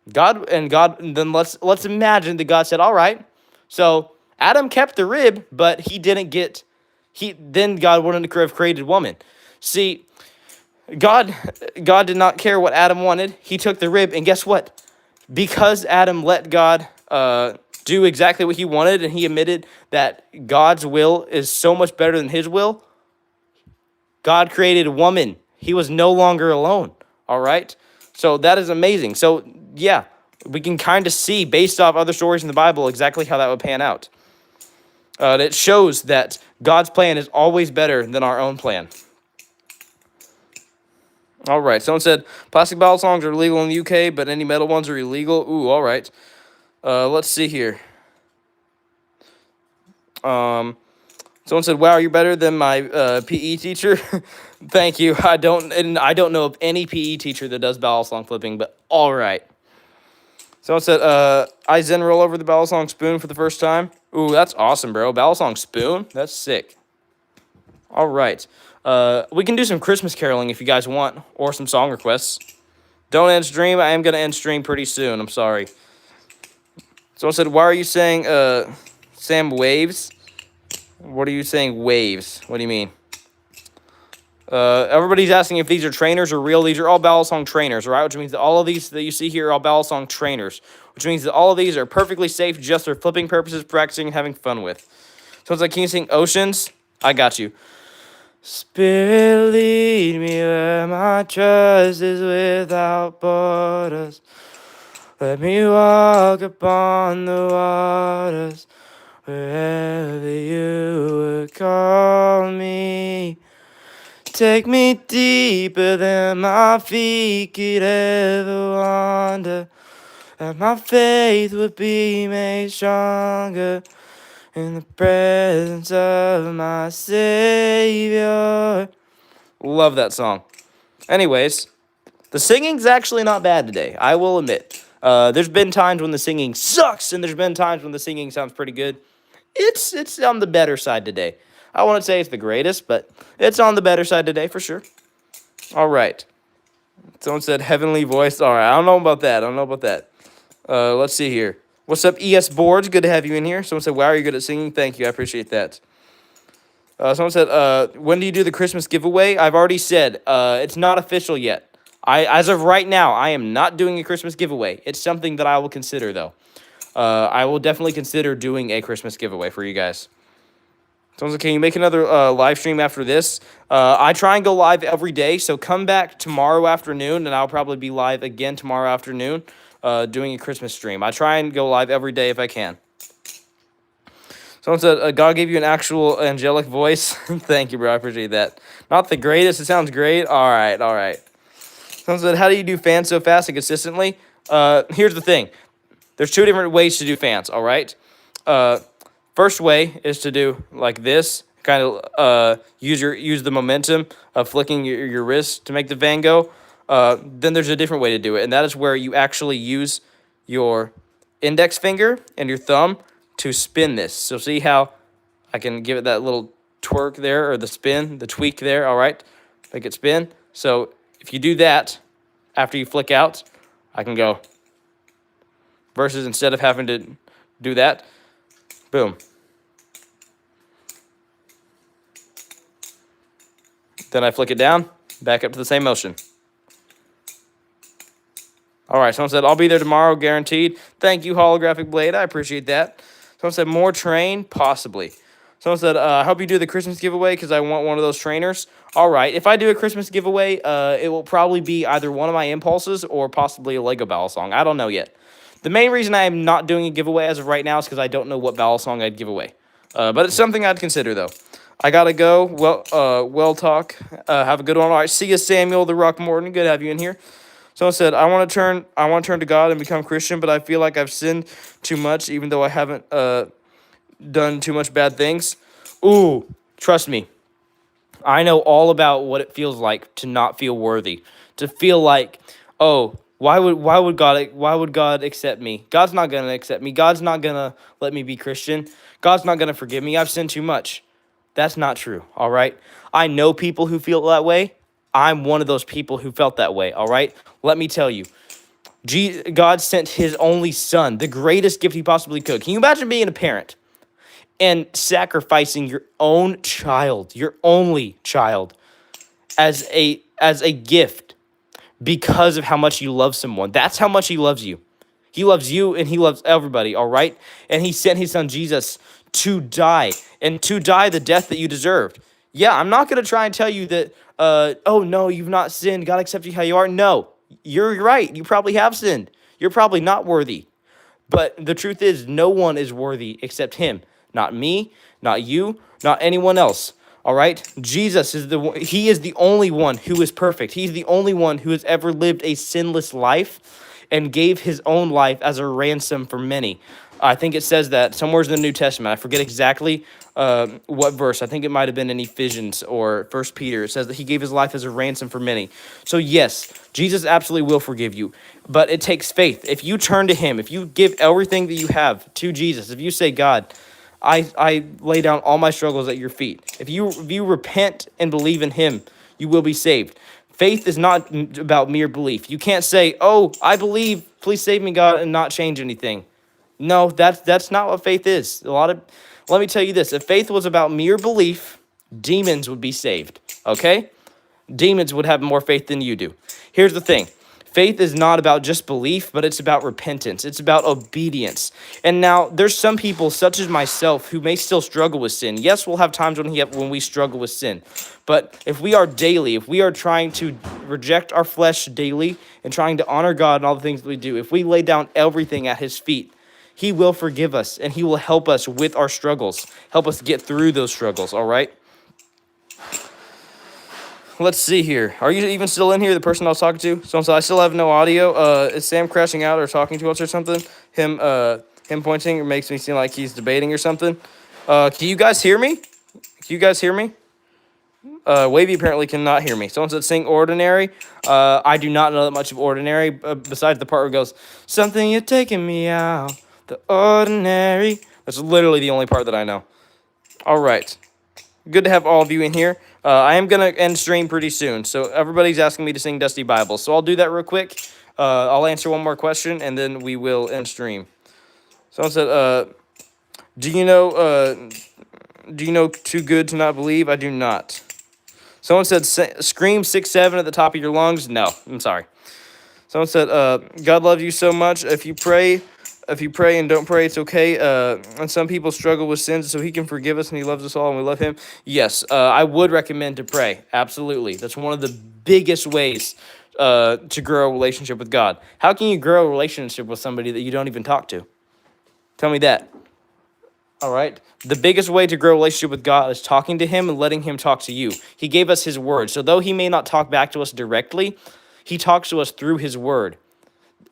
Then let's imagine that God said, "All right." So Adam kept the rib, but he didn't get. Then God wouldn't have created woman. See, God did not care what Adam wanted. He took the rib, and guess what? Because Adam let God do exactly what he wanted, and he admitted that God's will is so much better than his will, God created a woman. He was no longer alone, all right? So that is amazing. So, yeah, we can kind of see, based off other stories in the Bible, exactly how that would pan out. It shows that God's plan is always better than our own plan. All right, someone said, plastic balisongs are legal in the UK, but any metal ones are illegal. Ooh, all right. Let's see here. Someone said, "Wow, you're better than my PE teacher." Thank you. I don't know of any PE teacher that does balisong flipping, but all right. Someone said, "I zen roll over the balisong spoon for the first time." Ooh, that's awesome, bro. Balisong spoon? That's sick. All right. We can do some Christmas caroling if you guys want, or some song requests. Don't end stream. I am going to end stream pretty soon. I'm sorry. Someone said, "Why are you saying, Sam waves?" What are you saying, waves? What do you mean? Everybody's asking if these are trainers or real. These are all balisong trainers, right? Which means that all of these that you see here are all balisong trainers. Which means that all of these are perfectly safe just for flipping purposes, practicing, and having fun with. So it's like, can you sing Oceans? I got you. Spirit, lead me where my trust is without borders. Let me walk upon the waters. Wherever you would call me, take me deeper than my feet could ever wander, that my faith would be made stronger in the presence of my Savior. Love that song. Anyways, the singing's actually not bad today, I will admit. There's been times when the singing sucks, and there's been times when the singing sounds pretty good. It's on the better side today. I wouldn't say it's the greatest, but it's on the better side today for sure. All right. Someone said heavenly voice. All right, I don't know about that. Let's see here. What's up, ES Boards? Good to have you in here. Someone said, "Wow, you're good at singing." Thank you. I appreciate that. Someone said, when do you do the Christmas giveaway? I've already said, it's not official yet. As of right now, I am not doing a Christmas giveaway. It's something that I will consider, though. I will definitely consider doing a Christmas giveaway for you guys. Someone said, "Can you make another live stream after this?" I try and go live every day, so come back tomorrow afternoon, and I'll probably be live again tomorrow afternoon doing a Christmas stream. I try and go live every day if I can. Someone said, "God gave you an actual angelic voice." Thank you, bro. I appreciate that. Not the greatest. It sounds great. All right. Someone said, "How do you do fans so fast and consistently?" Here's the thing. There's two different ways to do fans, all right? First way is to do like this, kind of use the momentum of flicking your wrist to make the fan go. Then there's a different way to do it, and that is where you actually use your index finger and your thumb to spin this. So see how I can give it that little twerk there, or the spin, the tweak there, all right? Make it spin. So If you do that, after you flick out, I can go. Versus instead of having to do that, boom. Then I flick it down, back up to the same motion. All right, someone said, I'll be there tomorrow, guaranteed. Thank you, Holographic Blade. I appreciate that. Someone said, more train? Possibly. Someone said, I hope you do the Christmas giveaway because I want one of those trainers. All right, if I do a Christmas giveaway, it will probably be either one of my impulses or possibly a Lego Balisong. I don't know yet. The main reason I am not doing a giveaway as of right now is because I don't know what Balisong I'd give away. But it's something I'd consider, though. I gotta go. Well talk. Have a good one. All right, see you, Samuel the Rock Morton. Good to have you in here. Someone said, I want to turn to God and become Christian, but I feel like I've sinned too much, even though I haven't done too much bad things. Ooh, trust me. I know all about what it feels like to not feel worthy, to feel like, oh, why would God accept me? God's not gonna accept me. God's not gonna let me be Christian. God's not gonna forgive me. I've sinned too much. That's not true. All right. I know people who feel that way. I'm one of those people who felt that way. All right. Let me tell you. God sent his only son, the greatest gift he possibly could. Can you imagine being a parent and sacrificing your own child, your only child, as a gift because of how much you love someone? That's how much he loves you. He loves you and he loves everybody, all right? And he sent his son Jesus to die, and to die the death that you deserved. Yeah, I'm not going to try and tell you that, oh, no, you've not sinned. God accepts you how you are. No, you're right. You probably have sinned. You're probably not worthy. But the truth is, no one is worthy except him. Not me, not you, not anyone else. All right? Jesus is he is the only one who is perfect. He's the only one who has ever lived a sinless life and gave his own life as a ransom for many. I think it says that somewhere in the New Testament. I forget exactly what verse. I think it might have been in Ephesians or First Peter. It says that he gave his life as a ransom for many. So yes, Jesus absolutely will forgive you, but it takes faith. If you turn to him, if you give everything that you have to Jesus, if you say, God, I lay down all my struggles at your feet. If you repent and believe in him, you will be saved. Faith is not about mere belief. You can't say, oh, I believe, please save me, God, and not change anything. No, that's not what faith is. Let me tell you this. If faith was about mere belief, demons would be saved, okay? Demons would have more faith than you do. Here's the thing. Faith is not about just belief, but it's about repentance. It's about obedience. And now there's some people, such as myself, who may still struggle with sin. Yes, we'll have times when we struggle with sin. But if we are trying to reject our flesh daily and trying to honor God and all the things that we do, if we lay down everything at his feet, he will forgive us and he will help us with our struggles, help us get through those struggles, all right? Let's see here. Are you even still in here, the person I was talking to? So I still have no audio. Is Sam crashing out or talking to us or something? Him pointing makes me seem like he's debating or something. Can you guys hear me? Wavy apparently cannot hear me. Someone said sing Ordinary. I do not know that much of Ordinary, besides the part where it goes, something you're taking me out, the ordinary. That's literally the only part that I know. All right. Good to have all of you in here. I am going to end stream pretty soon, so everybody's asking me to sing Dusty Bible, so I'll do that real quick. I'll answer one more question, and then we will end stream. Someone said, do you know Too Good to Not Believe? I do not. Someone said, scream 6-7 at the top of your lungs. No, I'm sorry. Someone said, God loves you so much. If you pray and don't pray, it's okay. And some people struggle with sins, so he can forgive us, and he loves us all, and we love him. Yes, I would recommend to pray. Absolutely. That's one of the biggest ways to grow a relationship with God. How can you grow a relationship with somebody that you don't even talk to? Tell me that. All right. The biggest way to grow a relationship with God is talking to him and letting him talk to you. He gave us his word. So though he may not talk back to us directly, he talks to us through his word.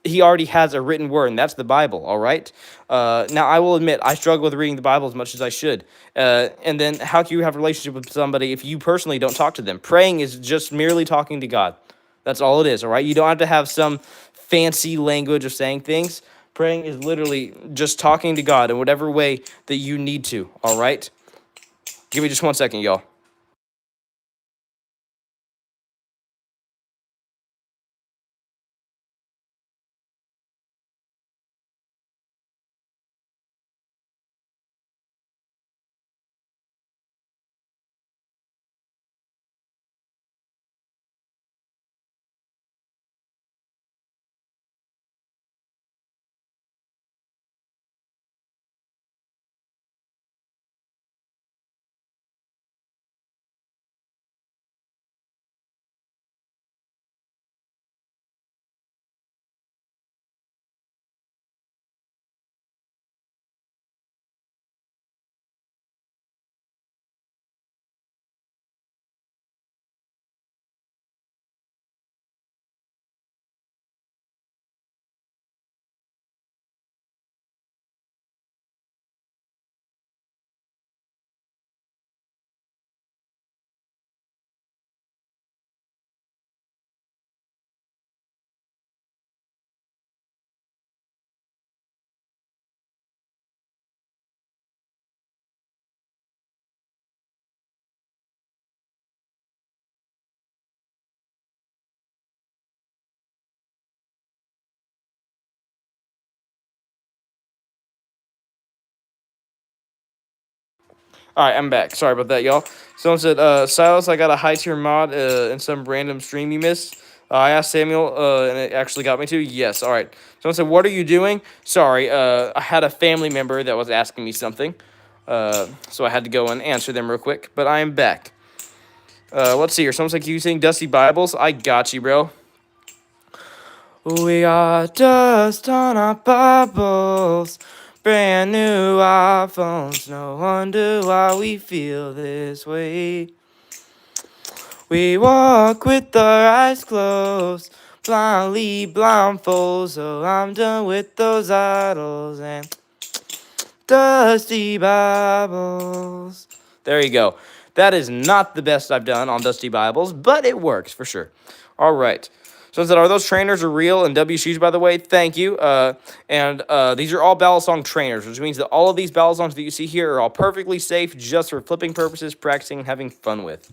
He already has a written word, and that's the Bible, all right? Now, I will admit, I struggle with reading the Bible as much as I should. And then how can you have a relationship with somebody if you personally don't talk to them? Praying is just merely talking to God. That's all it is, all right? You don't have to have some fancy language of saying things. Praying is literally just talking to God in whatever way that you need to, all right? Give me just 1 second, y'all. All right, I'm back. Sorry about that, y'all. Someone said, Silas, I got a high tier mod in some random stream you missed. I asked Samuel, and it actually got me to. Yes, all right. Someone said, what are you doing? Sorry, I had a family member that was asking me something. So I had to go and answer them real quick. But I am back. Let's see here. Someone's like, you sing Dusty Bibles? I got you, bro. We are dust on our Bibles. Brand new iPhones, no wonder why we feel this way. We walk with our eyes closed, blindly blindfold, so I'm done with those idols and Dusty Bibles. There you go. That is not the best I've done on Dusty Bibles, but it works for sure. All right. So I said, are those trainers are real and W shoes, by the way? Thank you. These are all Balisong trainers, which means that all of these Balisongs that you see here are all perfectly safe just for flipping purposes, practicing, and having fun with.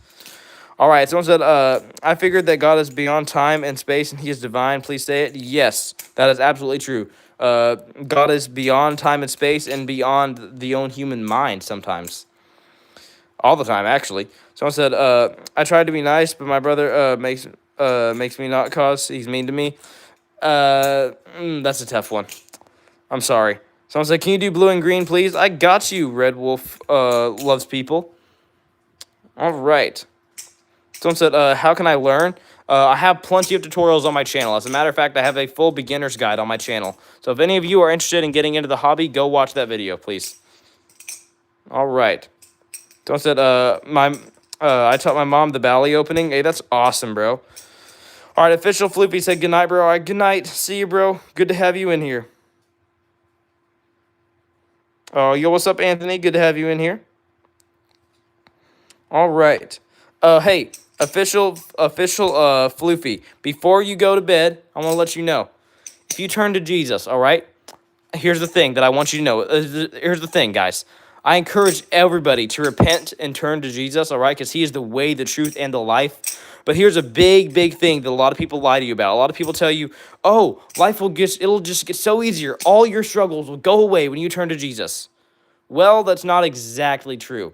All right, someone said, I figured that God is beyond time and space and he is divine. Please say it. Yes, that is absolutely true. God is beyond time and space and beyond the own human mind sometimes. All the time, actually. Someone said, I tried to be nice, but my brother makes me not cause he's mean to me. That's a tough one. I'm sorry. Someone said, can you do blue and green, please? I got you, Red Wolf loves people. All right. Someone said, how can I learn? I have plenty of tutorials on my channel. As a matter of fact, I have a full beginner's guide on my channel. So if any of you are interested in getting into the hobby, go watch that video, please. All right. Someone said, I taught my mom the Bally opening. Hey, that's awesome, bro. All right, Official Floopy said, good night, bro. All right, good night. See you, bro. Good to have you in here. Oh, yo, what's up, Anthony? Good to have you in here. All right. Hey, official Floofy, before you go to bed, I want to let you know, if you turn to Jesus, all right, here's the thing that I want you to know. Here's the thing, guys. I encourage everybody to repent and turn to Jesus, all right, because he is the way, the truth, and the life. But here's a big, big thing that a lot of people lie to you about. A lot of people tell you, oh, it'll just get so easier. All your struggles will go away when you turn to Jesus. Well, that's not exactly true.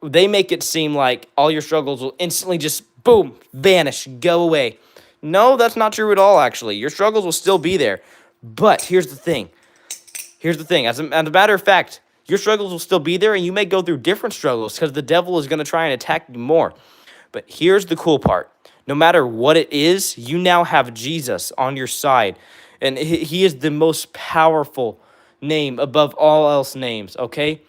They make it seem like all your struggles will instantly just, boom, vanish, go away. No, that's not true at all, actually. Your struggles will still be there. But here's the thing. As a matter of fact, your struggles will still be there, and you may go through different struggles because the devil is going to try and attack you more. But here's the cool part. No matter what it is, you now have Jesus on your side. And he is the most powerful name above all else names, okay?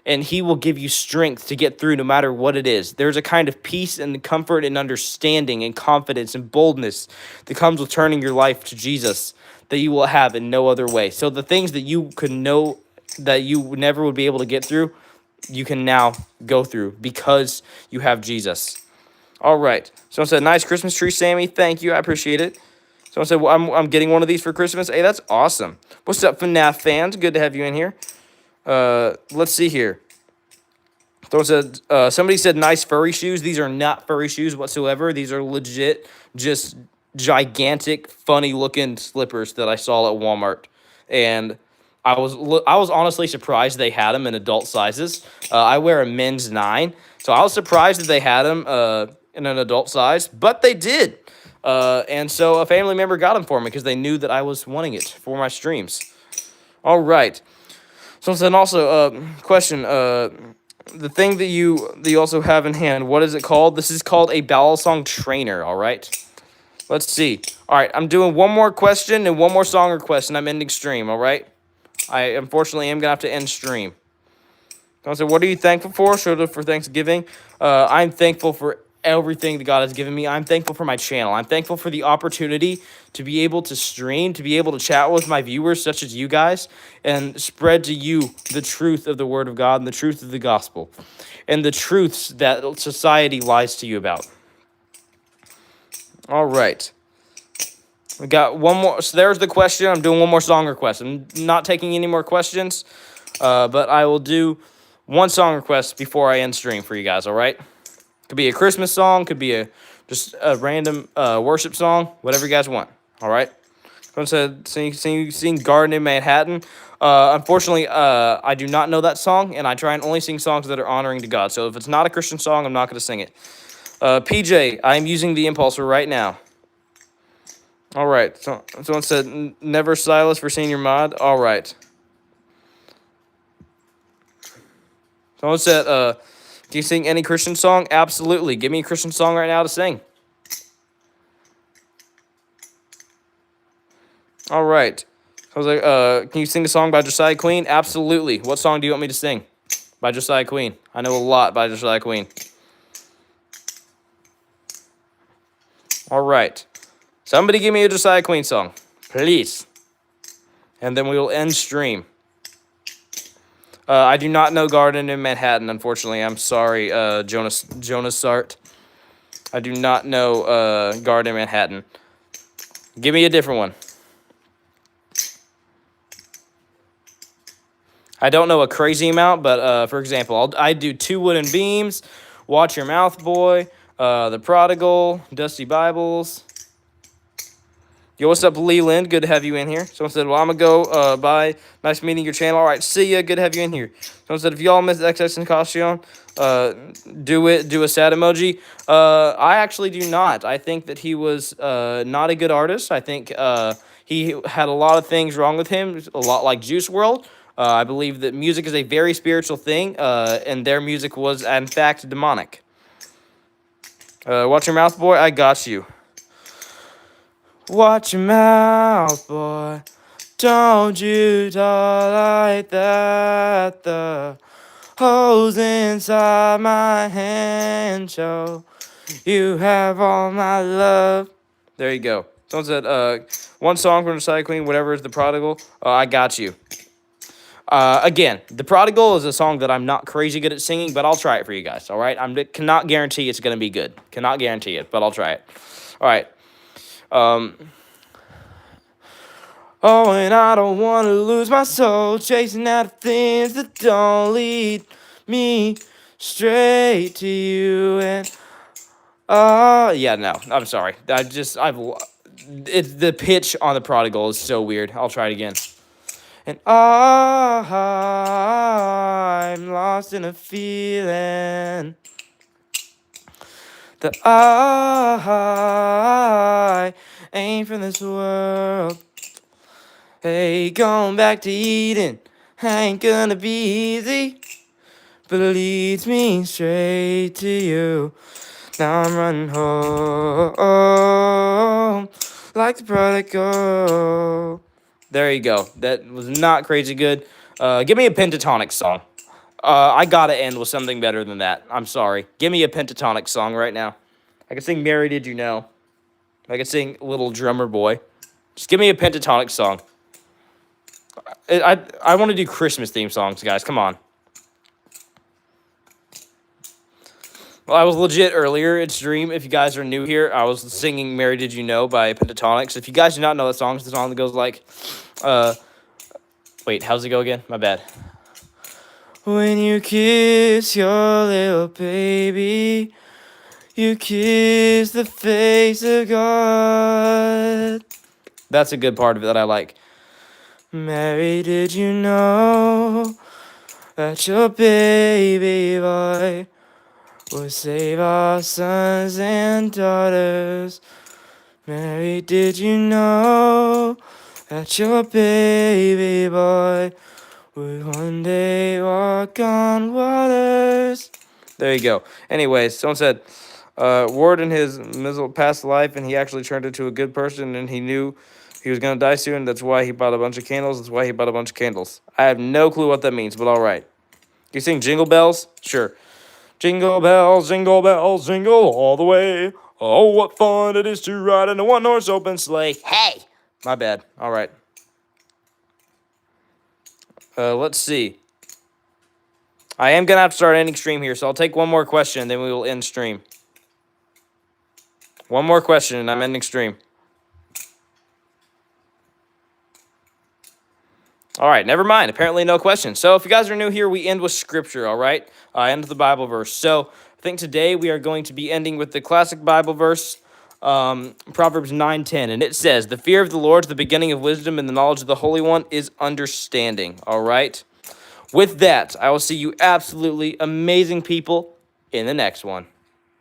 And he will give you strength to get through no matter what it is. There's a kind of peace and comfort and understanding and confidence and boldness that comes with turning your life to Jesus that you will have in no other way. So the things that you could know that you never would be able to get through, you can now go through because you have Jesus. All right. Someone said, nice Christmas tree, Sammy. Thank you. I appreciate it. Someone said, well, I'm getting one of these for Christmas. Hey, that's awesome. What's up, FNAF fans? Good to have you in here. Let's see here. Someone said, somebody said nice furry shoes. These are not furry shoes whatsoever. These are legit, just gigantic, funny-looking slippers that I saw at Walmart. And I was honestly surprised they had them in adult sizes. I wear a men's 9, so I was surprised that they had them in an adult size, but they did. And so a family member got them for me because they knew that I was wanting it for my streams. All right. So then also, question, the thing that you also have in hand, what is it called? This is called a Balisong trainer, all right? Let's see. All right, I'm doing one more question and one more song request, and I'm ending stream, all right? I unfortunately am going to have to end stream. So what are you thankful for? Should have for Thanksgiving. I'm thankful for everything that God has given me. I'm thankful for my channel. I'm thankful for the opportunity to be able to stream, to be able to chat with my viewers such as you guys and spread to you the truth of the Word of God and the truth of the gospel and the truths that society lies to you about. All right. We got one more. So there's the question. I'm doing one more song request. I'm not taking any more questions, but I will do one song request before I end stream for you guys, all right? Could be a Christmas song, could be just a random worship song, whatever you guys want, all right? Someone said, sing Garden in Manhattan. Unfortunately, I do not know that song, and I try and only sing songs that are honoring to God. So if it's not a Christian song, I'm not going to sing it. PJ, I am using the impulsor right now. All right. So, someone said, never Silas for senior mod. All right. Someone said, do you sing any Christian song? Absolutely. Give me a Christian song right now to sing. All right. I was like, can you sing a song by Josiah Queen? Absolutely. What song do you want me to sing by Josiah Queen? I know a lot by Josiah Queen. All right. Somebody give me a Josiah Queen song, please. And then we will end stream. I do not know Garden in Manhattan, unfortunately. I'm sorry, Jonas Sart. I do not know Garden in Manhattan. Give me a different one. I don't know a crazy amount, but for example, I do 2 Wooden Beams, Watch Your Mouth Boy, The Prodigal, Dusty Bibles. Yo, what's up, Leland? Good to have you in here. Someone said, well, I'm going to go bye. Nice meeting your channel. All right, see ya. Good to have you in here. Someone said, if y'all miss XX and Caution, do a sad emoji. I actually do not. I think that he was not a good artist. I think he had a lot of things wrong with him, a lot like Juice WRLD. I believe that music is a very spiritual thing, and their music was, in fact, demonic. Watch your mouth, boy. I got you. Watch your mouth, boy. Don't you talk like that. The holes inside my hand show you have all my love. There you go. Someone said, one song from Josiah Queen, whatever is The Prodigal. I got you. Again, The Prodigal is a song that I'm not crazy good at singing, but I'll try it for you guys, all right? I cannot guarantee it's going to be good. Cannot guarantee it, but I'll try it. All right. Oh, and I don't want to lose my soul chasing after things that don't lead me straight to you. And yeah, no, I'm sorry. It's the pitch on The Prodigal is so weird. I'll try it again. And I'm lost in a feeling that I ain't from this world. Hey, going back to Eden ain't gonna be easy, but it leads me straight to you. Now I'm running home like the prodigal. There you go. That was not crazy good. Give me a pentatonic song. I gotta end with something better than that. I'm sorry. Give me a pentatonic song right now. I can sing Mary Did You Know. I can sing Little Drummer Boy. Just give me a pentatonic song. I want to do Christmas theme songs, guys. Come on. Well, I was legit earlier in stream. If you guys are new here, I was singing Mary Did You Know by Pentatonics. If you guys do not know that song, it's the song that goes like, wait, how's it go again? My bad. When you kiss your little baby, you kiss the face of God. That's a good part of it that I like. Mary, did you know that your baby boy will save our sons and daughters? Mary, did you know that your baby boy would one day walk on waters? There you go. Anyways, someone said, Ward in his miserable past life, and he actually turned into a good person, and he knew he was going to die soon. That's why he bought a bunch of candles. That's why he bought a bunch of candles. I have no clue what that means, but all right. Can you sing Jingle Bells? Sure. Jingle bells, jingle all the way. Oh, what fun it is to ride in a one-horse open sleigh. Hey! My bad. All right. Let's see. I am going to have to start ending stream here, so I'll take one more question, and then we will end stream. One more question, and I'm ending stream. All right, never mind. Apparently no questions. So if you guys are new here, we end with scripture, all right? End with the Bible verse. So I think today we are going to be ending with the classic Bible verse. Proverbs 9:10, and it says, "The fear of the Lord is the beginning of wisdom, and the knowledge of the Holy One is understanding." All right. With that, I will see you absolutely amazing people in the next one.